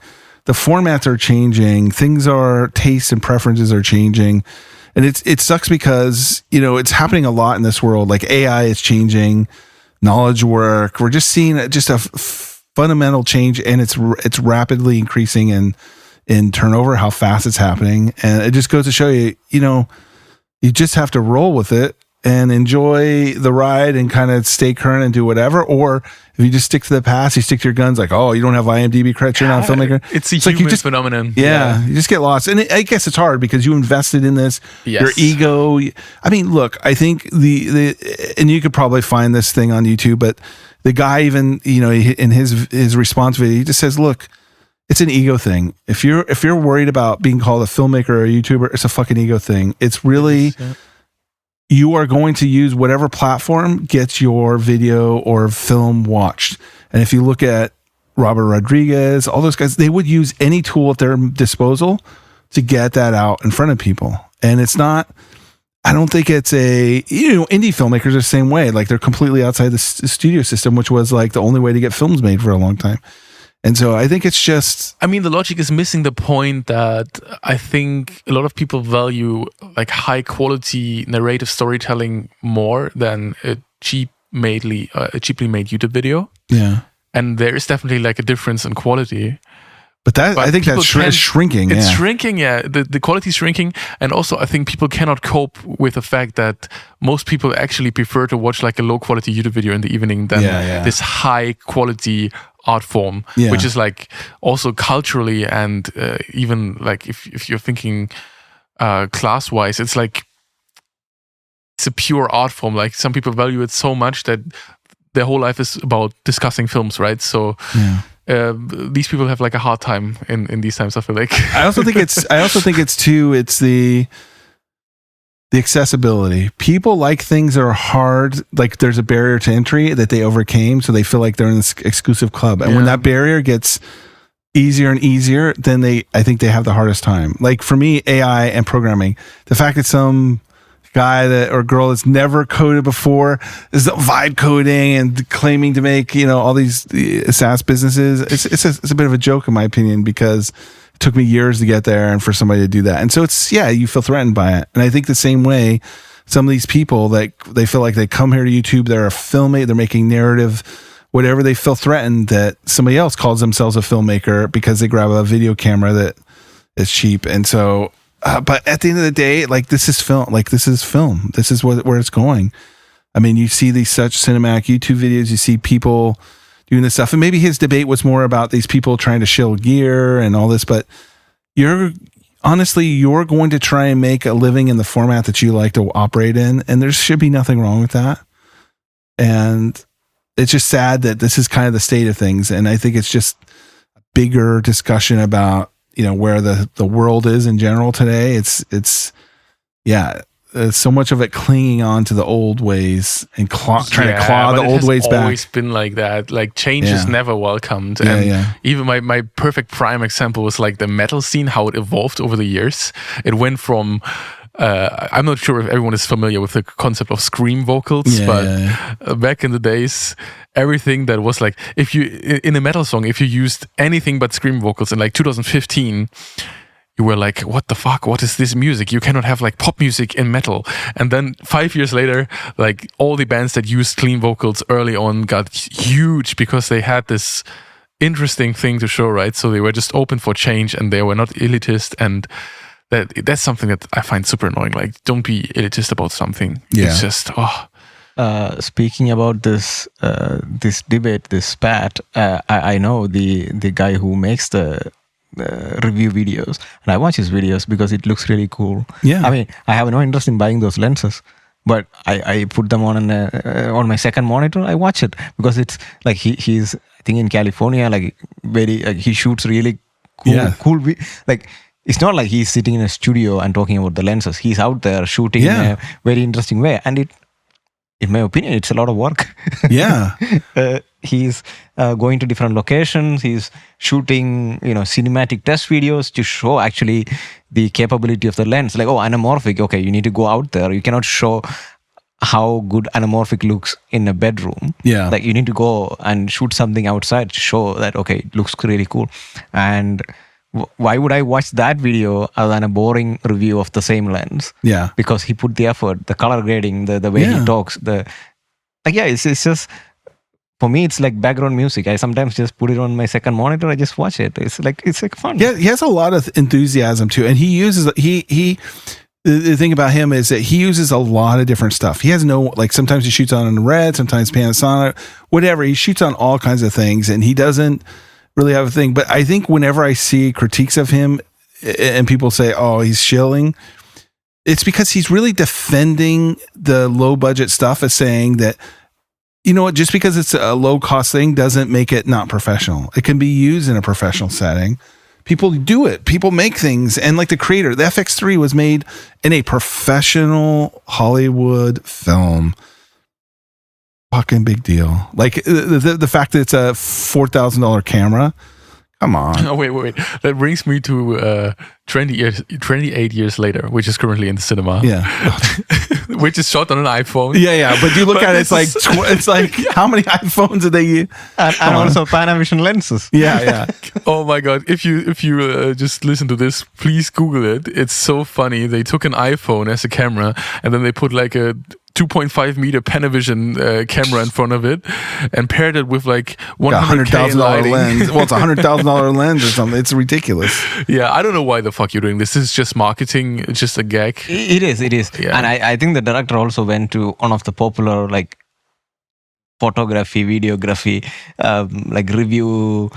the formats are changing, tastes and preferences are changing. And it sucks because, it's happening a lot in this world. Like, AI is changing, knowledge work. We're just seeing just a fundamental change, and it's rapidly increasing in turnover, how fast it's happening. And it just goes to show you, you just have to roll with it and enjoy the ride and kind of stay current and do whatever. Or if you just stick to the past, you stick to your guns, like, oh, you don't have IMDb credits, you're not a filmmaker. It's a human phenomenon. Yeah, you just get lost. And I guess it's hard because you invested in this, your ego. I mean, look, I think and you could probably find this thing on YouTube, but the guy even, in his response video, he just says, look, it's an ego thing. If you're worried about being called a filmmaker or a YouTuber, it's a fucking ego thing. It's really... You are going to use whatever platform gets your video or film watched. And if you look at Robert Rodriguez, all those guys, they would use any tool at their disposal to get that out in front of people. And it's not, I don't think it's indie filmmakers are the same way. Like, they're completely outside the studio system, which was like the only way to get films made for a long time. And so I think it's just... I mean, the logic is missing the point that I think a lot of people value like high quality narrative storytelling more than a cheaply made YouTube video. Yeah. And there is definitely like a difference in quality. But I think that's shrinking. It's shrinking, yeah. The quality is shrinking. And also I think people cannot cope with the fact that most people actually prefer to watch like a low quality YouTube video in the evening than this high quality art form, which is like also culturally and even like if you're thinking class wise, it's like it's a pure art form. Like, some people value it so much that their whole life is about discussing films, right? So these people have like a hard time in these times, I feel like. I also think it's the accessibility. People like things that are hard, like there's a barrier to entry that they overcame, so they feel like they're in this exclusive club. And when that barrier gets easier and easier, then I think they have the hardest time. Like for me, AI and programming, the fact that some guy or girl that's never coded before is vibe coding and claiming to make, all these SaaS businesses, it's a bit of a joke in my opinion, because it took me years to get there and for somebody to do that. And so you feel threatened by it. And I think the same way some of these people, that they feel like they come here to YouTube, they're a filmmaker, they're making narrative, whatever, they feel threatened that somebody else calls themselves a filmmaker because they grab a video camera that is cheap. And so, but at the end of the day, like this is film. This is where it's going. I mean, you see these such cinematic YouTube videos, you see people doing this stuff. And maybe his debate was more about these people trying to shill gear and all this, but you're going to try and make a living in the format that you like to operate in. And there should be nothing wrong with that. And it's just sad that this is kind of the state of things. And I think it's just a bigger discussion about, where the world is in general today. It's so much of it clinging on to the old ways and trying to claw the old ways back. It's always been like that. Like change is never welcomed. And even my perfect prime example was like the metal scene, how it evolved over the years. It went from I'm not sure if everyone is familiar with the concept of scream vocals, but back in the days, everything that was like, if you in a metal song, if you used anything but scream vocals in like 2015, you were like, what the fuck? What is this music? You cannot have like pop music in metal. And then 5 years later, like all the bands that used clean vocals early on got huge because they had this interesting thing to show, right? So they were just open for change and they were not elitist, and that's something that I find super annoying. Like, don't be elitist about something. Yeah. It's just, speaking about this debate, this spat, I know the guy who makes the review videos, and I watch his videos because it looks really cool. Yeah. I mean, I have no interest in buying those lenses, but I put them on my second monitor. I watch it because it's like he's I think in California, like he shoots really cool. Like, it's not like he's sitting in a studio and talking about the lenses. He's out there shooting in a very interesting way. And in my opinion, it's a lot of work. Yeah. He's going to different locations. He's shooting, cinematic test videos to show actually the capability of the lens. Like, anamorphic. Okay, you need to go out there. You cannot show how good anamorphic looks in a bedroom. Yeah. Like, you need to go and shoot something outside to show that, okay, it looks really cool. And why would I watch that video other than a boring review of the same lens? Yeah. Because he put the effort, the color grading, the way he talks, it's just, for me, it's like background music. I sometimes just put it on my second monitor. I just watch it. It's like fun. Yeah. He has a lot of enthusiasm too. And he uses, the thing about him is that he uses a lot of different stuff. He has sometimes he shoots on red, sometimes Panasonic, whatever. He shoots on all kinds of things, and he doesn't really have a thing. But I think whenever I see critiques of him and people say, he's shilling, it's because he's really defending the low budget stuff, as saying that, just because it's a low cost thing doesn't make it not professional. It can be used in a professional setting. People do it. People make things. And like the creator, the FX3 was made in a professional Hollywood film. Fucking big deal. Like the fact that it's a $4,000 camera. Come on. Oh, wait. That brings me to 28 years later, which is currently in the cinema. Yeah. Which is shot on an iPhone. Yeah. But you look at it, it's like how many iPhones did they use? And also Panavision lenses. Yeah. Oh my God. If you just listen to this, please Google it. It's so funny. They took an iPhone as a camera and then they put like a 2.5 meter Panavision camera in front of it and paired it with like $100,000 lens. Well, it's a $100,000 lens or something. It's ridiculous. Yeah, I don't know why the fuck you're doing this. This is just marketing. It's just a gag. It is. Yeah. And I think the director also went to one of the popular like photography, videography, like review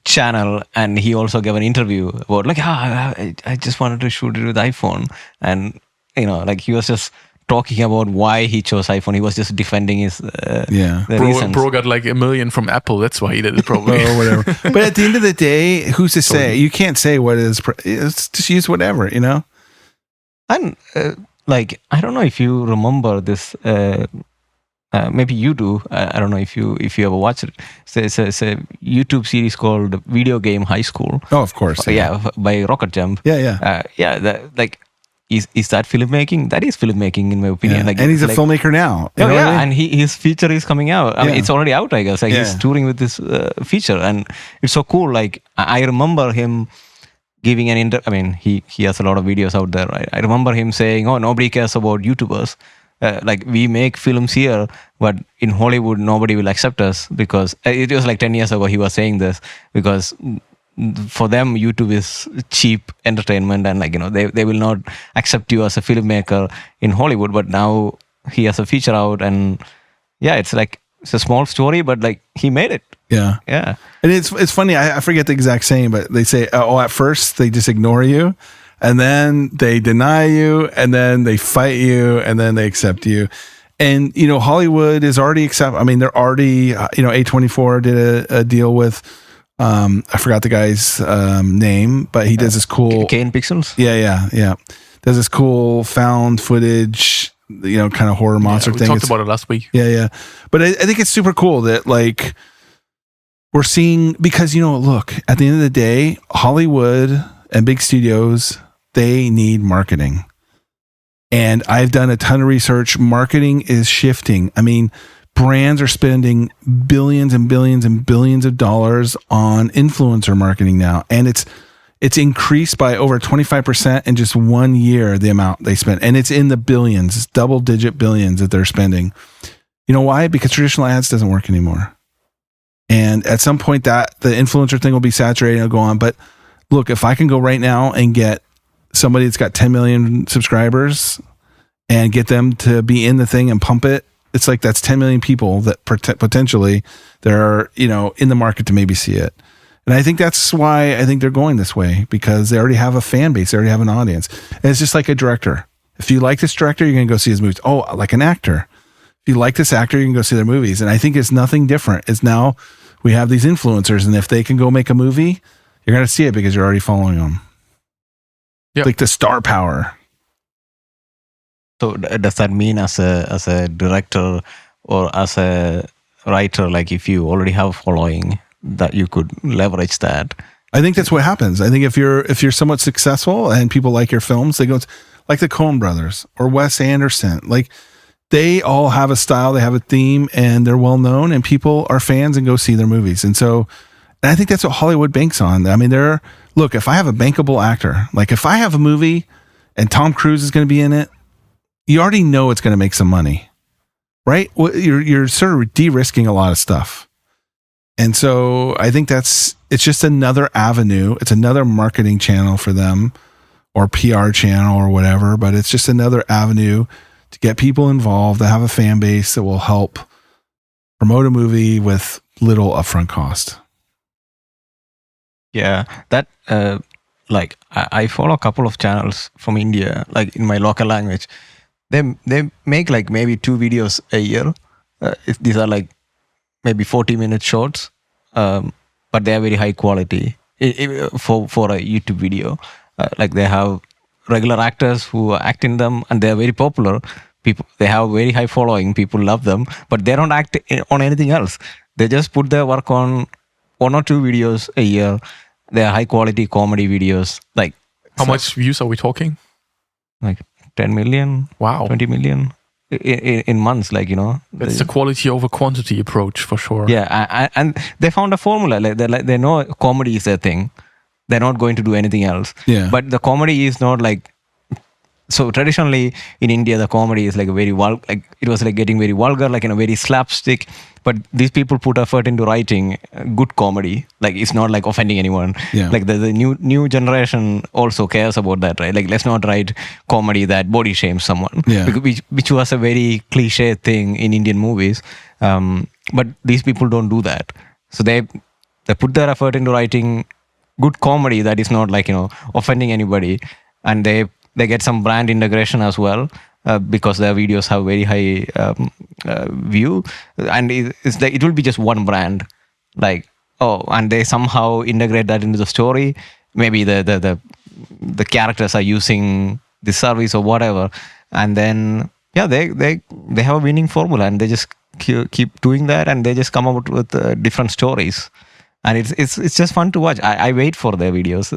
channel, and he also gave an interview about like, I just wanted to shoot it with iPhone, and like he was just talking about why he chose iPhone. He was just defending his bro got like $1 million from Apple. That's why he did it, probably. Or whatever. But at the end of the day, who's to say? You can't say what is. It's just use whatever, And like, I don't know if you remember this maybe you do. I don't know if you ever watched it. It's a YouTube series called Video Game High School. Oh, of course. By Rocket Jump. Is that filmmaking? That is filmmaking, in my opinion. Yeah. And he's a filmmaker now. And his feature is coming out. I mean, it's already out, I guess. Like he's touring with this feature, and it's so cool. Like I remember him giving an I mean, he has a lot of videos out there, right? I remember him saying, "Oh, nobody cares about YouTubers. Like we make films here, but in Hollywood nobody will accept us because it was like 10 years ago he was saying this because for them YouTube is cheap entertainment and they will not accept you as a filmmaker in Hollywood. But now he has a feature out and it's like it's a small story, but like he made it. Yeah. And it's funny. I forget the exact saying, but they say, at first they just ignore you. And then they deny you, and then they fight you, and then they accept you. And, Hollywood is already they're already, A24 did a deal with, I forgot the guy's name, but he does this cool... Kane Pixels? Yeah. Does this cool found footage, kind of horror monster thing. We talked about it last week. Yeah. But I think it's super cool that, like, we're seeing... Because, look, at the end of the day, Hollywood and big studios... They need marketing. And I've done a ton of research. Marketing is shifting. I mean, brands are spending billions and billions and billions of dollars on influencer marketing now. And it's increased by over 25% in just 1 year, the amount they spend. And it's in the billions, double-digit billions that they're spending. You know why? Because traditional ads doesn't work anymore. And at some point that the influencer thing will be saturated and it'll go on. But look, if I can go right now and get somebody that's got 10 million subscribers and get them to be in the thing and pump it, it's like that's 10 million people that potentially they're, in the market to maybe see it. And I think that's why I think they're going this way, because they already have a fan base. They already have an audience. And it's just like a director. If you like this director, you're going to go see his movies. Oh, like an actor. If you like this actor, you can go see their movies. And I think it's nothing different. It's now we have these influencers, and if they can go make a movie, you're going to see it because you're already following them. Yep. Like the star power. So does that mean as a director or as a writer, like if you already have a following, that you could leverage that? I think that's what happens. I think if you're somewhat successful and people like your films, they go like the Coen brothers or Wes Anderson. Like they all have a style, they have a theme, and they're well known, and people are fans and go see their movies. And I think that's what Hollywood banks on. I mean, look, if I have a bankable actor, like if I have a movie and Tom Cruise is going to be in it, you already know it's going to make some money, right? Well, you're sort of de-risking a lot of stuff. And so I think it's just another avenue. It's another marketing channel for them or PR channel or whatever, but it's just another avenue to get people involved, to have a fan base that will help promote a movie with little upfront cost. Yeah, that like I follow a couple of channels from India, like in my local language. They make like maybe 2 videos a year. These are like maybe 40-minute shorts, but they are very high quality for a YouTube video. Like they have regular actors who act in them, and they are very popular. They have very high following. People love them, but they don't act on anything else. They just put their work on 1 or 2 videos a year. They are high quality comedy videos. Like how much views are we talking? Like 10 million. Wow. 20 million in months. Like it's the quality over quantity approach for sure. Yeah, and they found a formula. Like they know comedy is their thing. They're not going to do anything else. Yeah. But the comedy is not like. So traditionally in India, the comedy is like it was like getting very vulgar, like very slapstick. But these people put effort into writing good comedy. Like it's not like offending anyone. Yeah. Like the new generation also cares about that, right? Like let's not write comedy that body shames someone. Yeah. Which was a very cliche thing in Indian movies. But these people don't do that. So they put their effort into writing good comedy that is not like offending anybody, and they get some brand integration as well, because their videos have very high view, and it will be just one brand, like and they somehow integrate that into the story. Maybe the characters are using the service or whatever, and then they have a winning formula, and they just keep doing that, and they just come out with different stories. And it's just fun to watch. I wait for their videos.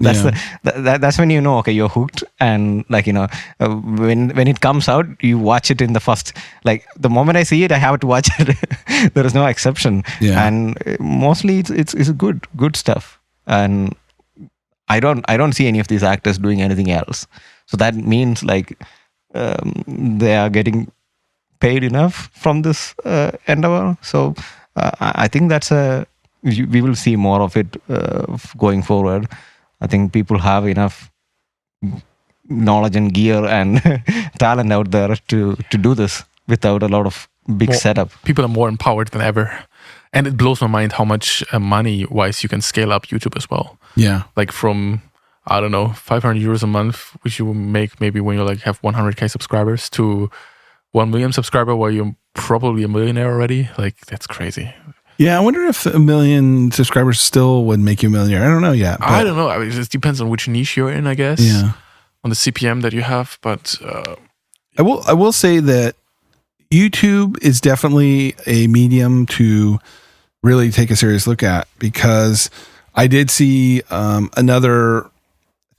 That's when you know, okay, you're hooked. And like, you know, when it comes out, you watch it in the first, like the moment I see it, I have to watch it. There is no exception. Yeah. And mostly it's good stuff. And I don't see any of these actors doing anything else. So that means like they are getting paid enough from this endeavor. So I think we will see more of it going forward. I think people have enough knowledge and gear and talent out there to do this without a lot of big setup. People are more empowered than ever. And it blows my mind how much money-wise you can scale up YouTube as well. Yeah. Like from, I don't know, 500 euros a month, which you will make maybe when you like have 100k subscribers, to 1 million subscriber where you're probably a millionaire already. Like, that's crazy. Yeah, I wonder if 1 million subscribers still would make you a millionaire. I don't know yet. I don't know. I mean, it just depends on which niche you're in, I guess. Yeah. On the CPM that you have, but I will say that YouTube is definitely a medium to really take a serious look at, because I did see another, I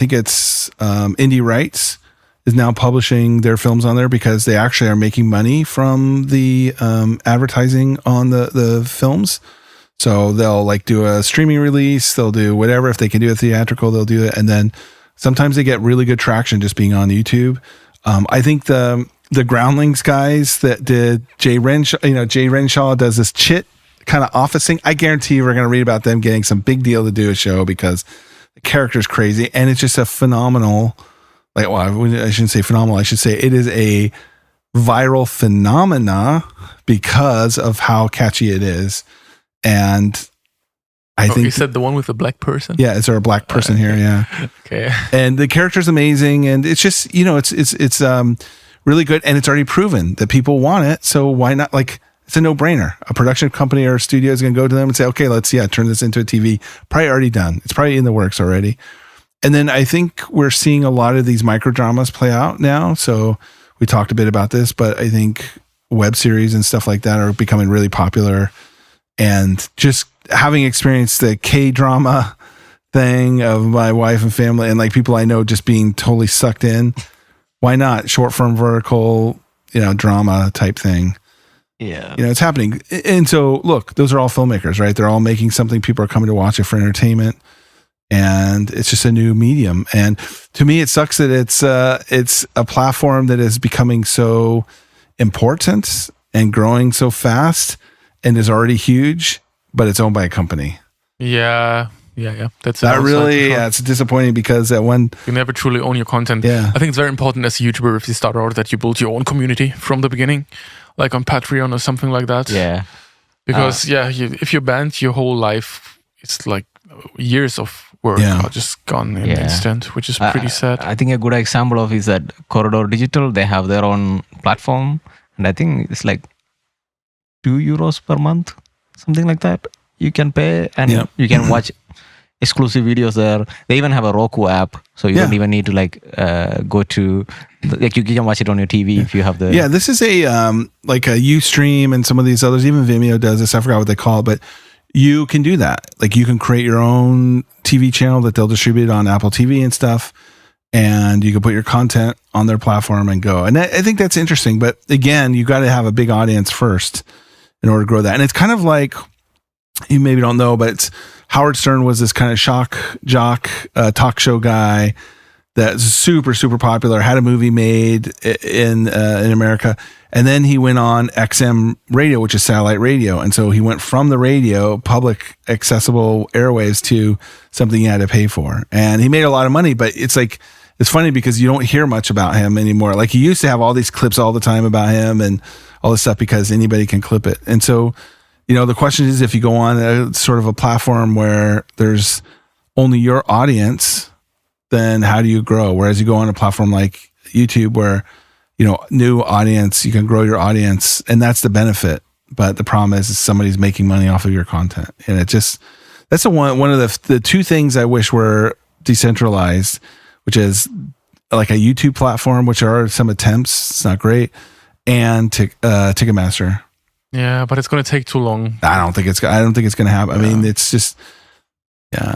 think it's Indie Rights is now publishing their films on there because they actually are making money from the advertising on the films. So they'll like do a streaming release, they'll do whatever. If they can do a theatrical, they'll do it. And then sometimes they get really good traction just being on YouTube. I think the Groundlings guys that did Jay Renshaw does this chit kind of office thing. I guarantee you we're going to read about them getting some big deal to do a show because the character's crazy. And it's just a phenomenal, like, well, I shouldn't say phenomenal. I should say it is a viral phenomena because of how catchy it is. And I think you said the one with the black person. Yeah, is there a black person here? Yeah. Okay. And the character's amazing, and it's just, you know, it's really good, and it's already proven that people want it. So why not? Like, it's a no-brainer. A production company or a studio is going to go to them and say, okay, let's turn this into a TV. Probably already done. It's probably in the works already. And then I think we're seeing a lot of these microdramas play out now. So we talked a bit about this, but I think web series and stuff like that are becoming really popular. And just having experienced the K-drama thing of my wife and family and like people I know just being totally sucked in, why not short form vertical, drama type thing? Yeah. It's happening. And so look, those are all filmmakers, right? They're all making something. People are coming to watch it for entertainment, and it's just a new medium. And to me, it sucks that it's a platform that is becoming so important and growing so fast and is already huge, but it's owned by a company. Yeah. That's really, it's disappointing because that one, you never truly own your content. Yeah. I think it's very important as a YouTuber, if you start out, that you build your own community from the beginning, like on Patreon or something like that. Yeah. Because if you're banned, your whole life, it's like years of work are just gone in an instant, which is pretty sad. I think a good example of is that Corridor Digital, they have their own platform, and I think it's like €2 per month, something like that. You can pay and you can watch exclusive videos there. They even have a Roku app, so you don't even need to go to you can watch it on your TV if you have the. Yeah, this is a like a Ustream and some of these others. Even Vimeo does this. I forgot what they call it, but you can do that. Like you can create your own TV channel that they'll distribute on Apple TV and stuff, and you can put your content on their platform and go. And I think that's interesting. But again, you got to have a big audience first in order to grow that. And it's kind of like, you maybe don't know, but it's Howard Stern was this kind of shock jock talk show guy that's super, super popular, had a movie made in America. And then he went on XM radio, which is satellite radio. And so he went from the radio, public accessible airwaves, to something you had to pay for. And he made a lot of money, but it's like, it's funny because you don't hear much about him anymore. Like he used to have all these clips all the time about him and all this stuff because anybody can clip it. And so, the question is, if you go on a sort of a platform where there's only your audience, then how do you grow? Whereas you go on a platform like YouTube where, new audience, you can grow your audience, and that's the benefit. But the problem is somebody's making money off of your content. And that's one of the two things I wish were decentralized, which is like a YouTube platform, which are some attempts. It's not great. And Ticketmaster. Yeah, but it's going to take too long. I don't think it's going to happen. I mean, it's just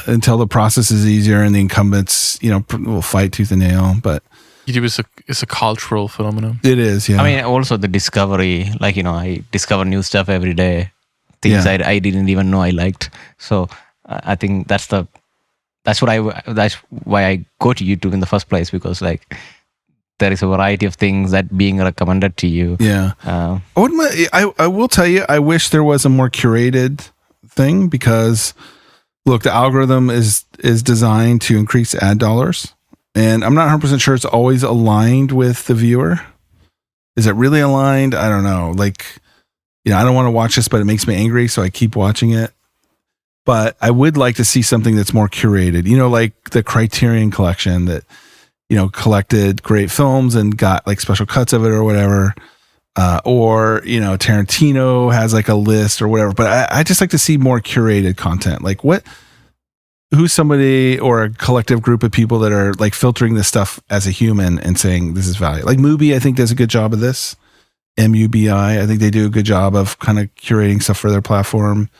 until the process is easier and the incumbents, will fight tooth and nail. But YouTube is a cultural phenomenon. It is, yeah. I mean, also the discovery, I discover new stuff every day, things I didn't even know I liked. So I think that's why I go to YouTube in the first place, because there is a variety of things that being recommended to you. Yeah. I will tell you, I wish there was a more curated thing, because look, the algorithm is designed to increase ad dollars, and I'm not 100% sure it's always aligned with the viewer. Is it really aligned? I don't know. I don't want to watch this, but it makes me angry, so I keep watching it. But I would like to see something that's more curated, like the Criterion collection that, collected great films and got special cuts of it or whatever. Or, Tarantino has a list or whatever. But I just like to see more curated content. Who's somebody or a collective group of people that are filtering this stuff as a human and saying this is value. Mubi, I think, does a good job of this. MUBI, I think they do a good job of kind of curating stuff for their platform.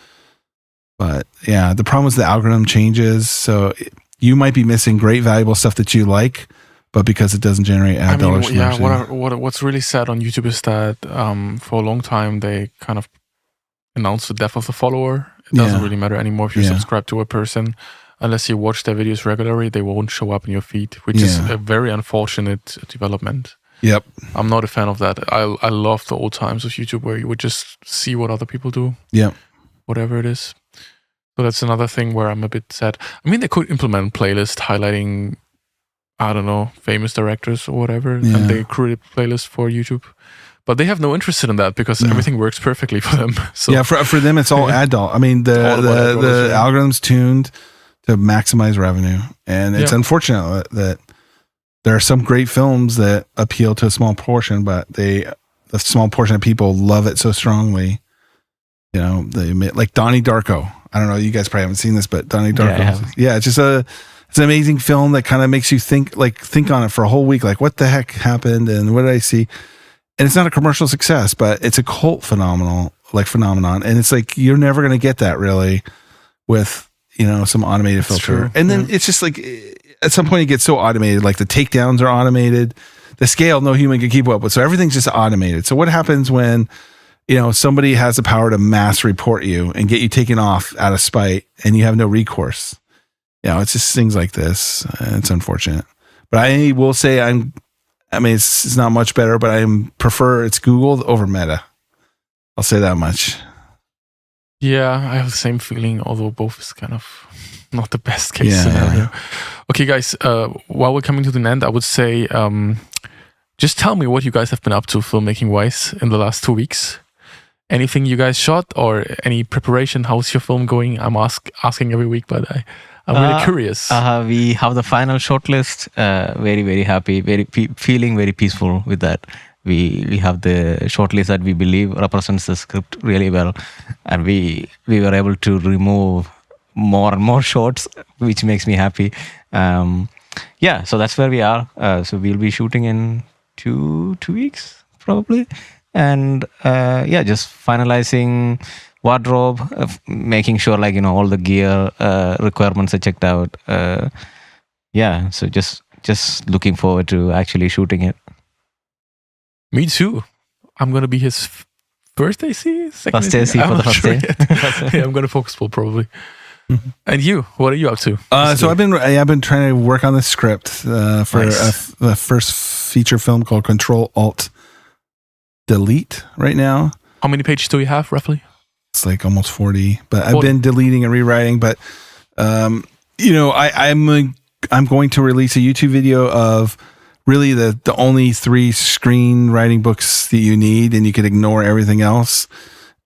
But yeah, the problem is the algorithm changes. So you might be missing great, valuable stuff that you like, but because it doesn't generate ad dollars. Yeah, what's really sad on YouTube is that for a long time they kind of announced the death of the follower. It doesn't really matter anymore if you subscribe to a person. Unless you watch their videos regularly, they won't show up in your feed, which is a very unfortunate development. Yep. I'm not a fan of that. I love the old times of YouTube where you would just see what other people do. Yep. Whatever it is. So that's another thing where I'm a bit sad. I mean, they could implement playlist highlighting, I don't know, famous directors or whatever, and they create a playlist for YouTube. But they have no interest in that because everything works perfectly for them. So yeah, for them, it's all ad dollars. I mean, the algorithm's tuned to maximize revenue, and it's unfortunate that there are some great films that appeal to a small portion, but the small portion of people love it so strongly. They admit, Donnie Darko. I don't know, you guys probably haven't seen this, but Donnie Darko. Yeah, it's just it's an amazing film that kind of makes you think on it for a whole week. What the heck happened and what did I see? And it's not a commercial success, but it's a cult phenomenon. And it's you're never going to get that really with, some automated filter. True. And then it's just at some point it gets so automated, the takedowns are automated, the scale no human can keep up with. So everything's just automated. So what happens when, somebody has the power to mass report you and get you taken off out of spite and you have no recourse? It's just things like this. It's unfortunate. But I will say it's not much better, but I prefer it's Google over Meta. I'll say that much. Yeah, I have the same feeling, although both is kind of not the best case scenario. Okay, guys, while we're coming to the end, I would say just tell me what you guys have been up to filmmaking-wise in the last 2 weeks. Anything you guys shot or any preparation? How's your film going? I'm asking every week, but I'm really curious. We have the final shortlist. Very, very happy. Feeling very peaceful with that. We have the shortlist that we believe represents the script really well, and we were able to remove more and more shots, which makes me happy. So that's where we are. So we'll be shooting in two weeks probably, and just finalizing wardrobe, making sure all the gear requirements are checked out. So just looking forward to actually shooting it. Me too. I'm going to be his first AC? First AC for the first day. Yeah, I'm going to focus full probably. Mm-hmm. And you, what are you up to? So I've been trying to work on the script for the first feature film called Control-Alt-Delete right now. How many pages do you have roughly? It's almost 40, but I've been deleting and rewriting. But I'm going to release a YouTube video of really the only 3 screenwriting books that you need, and you can ignore everything else.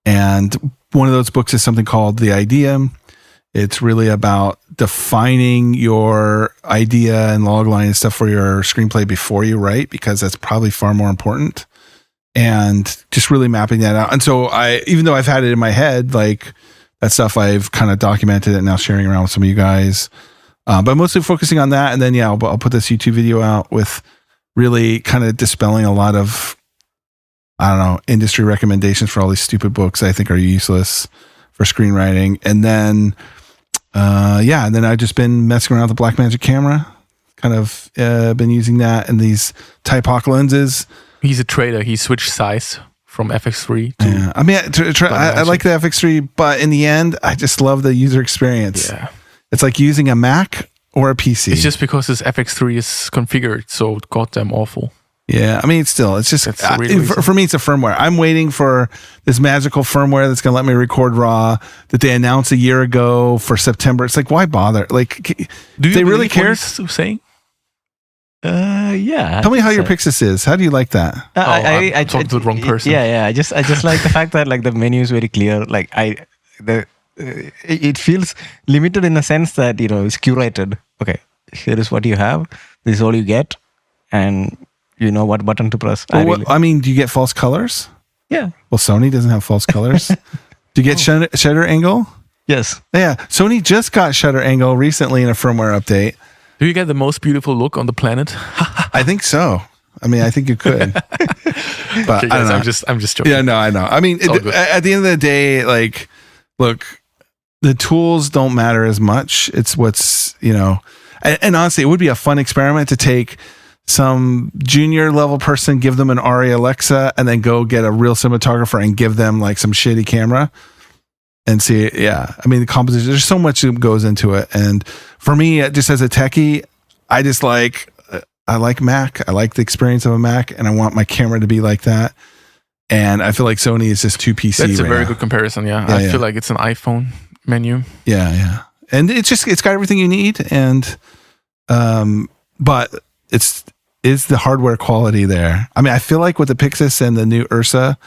And one of those books is something called The Idea. It's really about defining your idea and logline and stuff for your screenplay before you write, because that's probably far more important. And just really mapping that out. And so even though I've had it in my head, that stuff, I've kind of documented it and now sharing around with some of you guys. But mostly focusing on that. And then, I'll put this YouTube video out with really kind of dispelling a lot of I don't know, industry recommendations for all these stupid books I think are useless for screenwriting. And then, and then I've just been messing around with the Blackmagic camera. Kind of been using that and these Typoc lenses. He's a trader. He switched size from FX3 to... Yeah. I mean, I like the FX3, but in the end, I just love the user experience. Yeah. It's like using a Mac or a PC. It's just because this FX3 is configured so goddamn awful. Yeah, I mean, it's just for me, it's a firmware. I'm waiting for this magical firmware that's going to let me record RAW that they announced a year ago for September. It's like, why bother? Like, do they really care? What he's saying? Yeah. Tell me how your Pixis is. How do you like that? I talked to the wrong person. Yeah. I just like the fact that like the menu is very clear. Like it feels limited in the sense that it's curated. Okay, here is what you have. This is all you get, and you know what button to press. Well, I mean, do you get false colors? Yeah. Well, Sony doesn't have false colors. Do you get shutter angle? Yes. Yeah. Sony just got shutter angle recently in a firmware update. Do you get the most beautiful look on the planet? I think so. I mean, I think you could. But okay, guys, I don't know. I'm just joking. Yeah, no, I know. I mean, at the end of the day, like, look, the tools don't matter as much. It's what's, and honestly, it would be a fun experiment to take some junior level person, give them an Arri Alexa, and then go get a real cinematographer and give them like some shitty camera and see. Yeah. I mean, the composition, there's so much that goes into it. And for me, just as a techie, I like Mac. I like the experience of a Mac, and I want my camera to be like that. And I feel like Sony is just too PC. That's a very good comparison. Yeah. I feel like it's an iPhone menu. Yeah. And it's got everything you need. And, but is the hardware quality there? I mean, I feel like with the Pixis and the new Ursa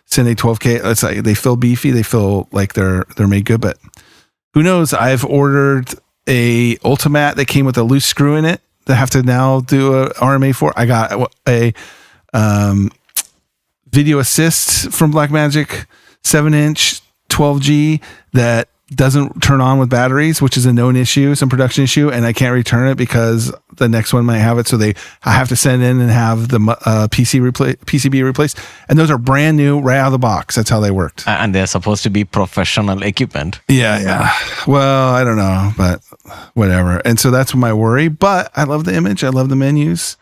Cine 12K, it's like they feel beefy. They feel like they're made good, but who knows? I've ordered a Ultimat that came with a loose screw in it that I have to now do a RMA for. I got a video assist from Blackmagic 7-inch 12G that doesn't turn on with batteries, which is a known issue, some production issue, and I can't return it because the next one might have it. So I have to send in and have the PCB replaced. And those are brand new right out of the box. That's how they worked. And they're supposed to be professional equipment. Yeah. Well, I don't know, but whatever. And so that's my worry. But I love the image. I love the menus.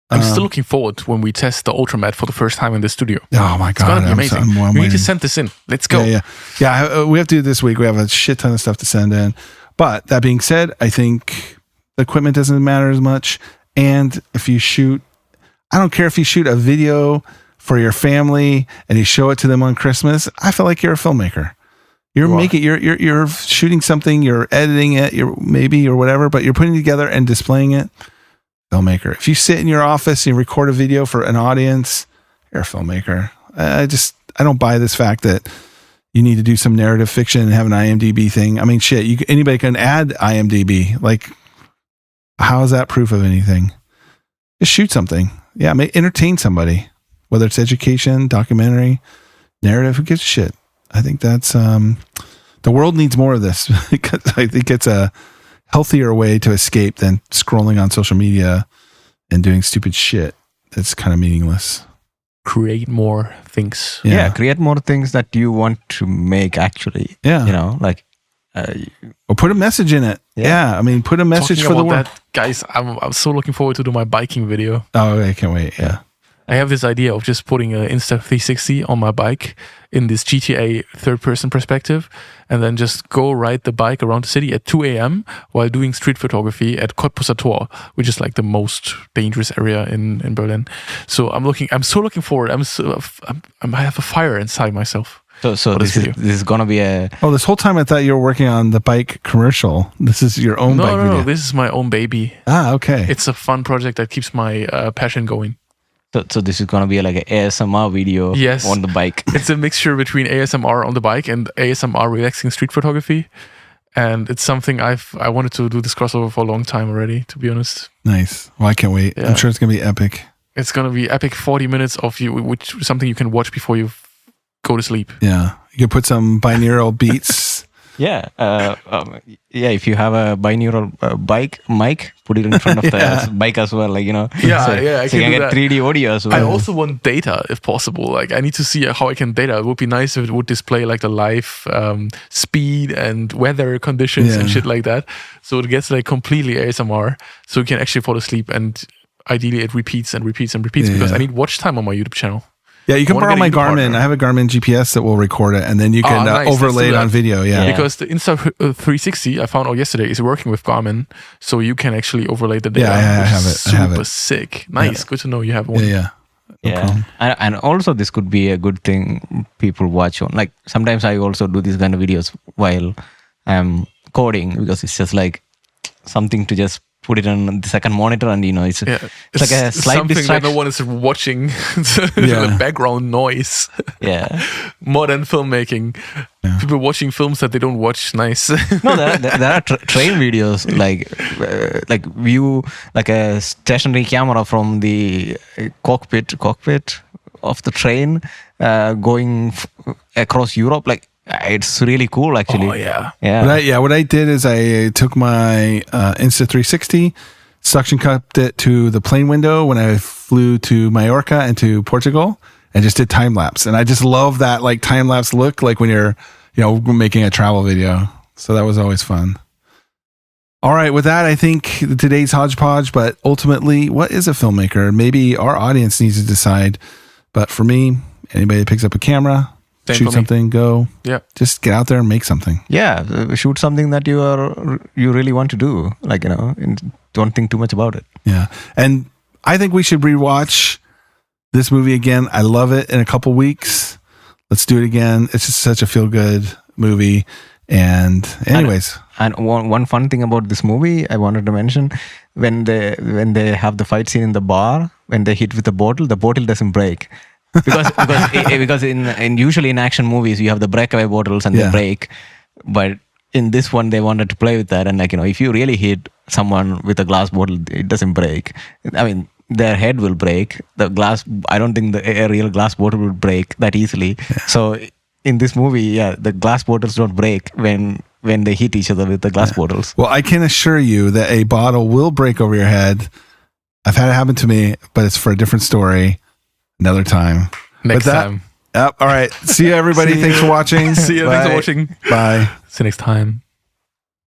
I'm still looking forward when we test the Ultramat for the first time in the studio. Oh my God. It's going to be amazing. We need to send this in. Let's go. Yeah. We have to do it this week. We have a shit ton of stuff to send in. But that being said, I think the equipment doesn't matter as much. And if you shoot, I don't care if you shoot a video for your family and you show it to them on Christmas, I feel like you're a filmmaker. You're shooting something, you're editing it, or whatever, but you're putting it together and displaying it. Filmmaker. If you sit in your office and record a video for an audience, you're a filmmaker. I don't buy this fact that you need to do some narrative fiction and have an IMDb thing. I mean, shit, anybody can add IMDb. Like, how is that proof of anything? Just shoot something. Yeah, entertain somebody, whether it's education, documentary, narrative. Who gives a shit? I think that's the world needs more of this because I think it's a healthier way to escape than scrolling on social media and doing stupid shit that's kind of meaningless. Create more things. Yeah, create more things that you want to make actually. Yeah. Or put a message in it. Yeah. I mean, put a message for the world. Guys, I'm so looking forward to do my biking video. Oh, I can't wait. Yeah. I have this idea of just putting an Insta360 on my bike in this GTA third-person perspective and then just go ride the bike around the city at 2 a.m. while doing street photography at Cottbusser Tor, which is like the most dangerous area in Berlin. So I'm so looking forward. I have a fire inside myself. So this is going to be a... Oh, this whole time I thought you were working on the bike commercial. This is your own bike video. No, this is my own baby. Ah, okay. It's a fun project that keeps my passion going. So this is going to be like an ASMR video on the bike. It's a mixture between ASMR on the bike and ASMR relaxing street photography. And it's something I wanted to do this crossover for a long time already, to be honest. Nice. Well, I can't wait. Yeah. I'm sure it's going to be epic. It's going to be epic 40 minutes of you, which something you can watch before you go to sleep. Yeah. You can put some binaural beats Yeah, if you have a binaural bike mic, put it in front of the bike as well, like, you know. Yeah, so, I so can you do get that. 3D audio as well. I also want data if possible. Like, I need to see how I can data. It would be nice if it would display like the live speed and weather conditions and shit like that. So it gets like completely ASMR, so you can actually fall asleep, and ideally it repeats and repeats and repeats because I need watch time on my YouTube channel. Yeah, you can borrow my Garmin. I have a Garmin GPS that will record it, and then you can nice. overlay it on video. Yeah. Because the Insta360 I found out yesterday is working with Garmin, so you can actually overlay the data. Yeah, I have it. Super sick. Nice. Good to know you have one. Yeah. And also this could be a good thing people watch on. Like sometimes I also do these kind of videos while I'm coding, because it's just like something to just put it on the second monitor, and you know it's like a slight something distraction. that no one is watching. The background noise. Yeah. Modern filmmaking. People watching films that they don't watch. Nice. No, there are train videos like view like a stationary camera from the cockpit of the train going across Europe. Like, it's really cool, actually. Oh, yeah. What I did is I took my Insta360, suction cupped it to the plane window when I flew to Mallorca and to Portugal, and just did time lapse. And I just love that like time lapse look, like when you're, you know, making a travel video. So that was always fun. All right, with that, I think today's hodgepodge. But ultimately, what is a filmmaker? Maybe our audience needs to decide. But for me, anybody that picks up a camera, shoot something, go. Yeah. Just get out there and make something. Yeah. Shoot something that you really want to do. Like, you know, and don't think too much about it. Yeah. And I think we should rewatch this movie again. I love it. In a couple weeks, let's do it again. It's just such a feel good movie. And anyways. And one fun thing about this movie I wanted to mention, when they have the fight scene in the bar, when they hit with the bottle doesn't break. because in usually in action movies you have the breakaway bottles and they break, but in this one they wanted to play with that, and like, you know, if you really hit someone with a glass bottle, it doesn't break. I mean, their head will break. The glass, I don't think a real glass bottle will break that easily. So in this movie, the glass bottles don't break when they hit each other with the glass bottles. Well, I can assure you that a bottle will break over your head. I've had it happen to me, but it's for a different story. Another time. Next time. Yep. All right. See you, everybody. Thanks for watching. See you. Thanks for watching. Bye. See you next time.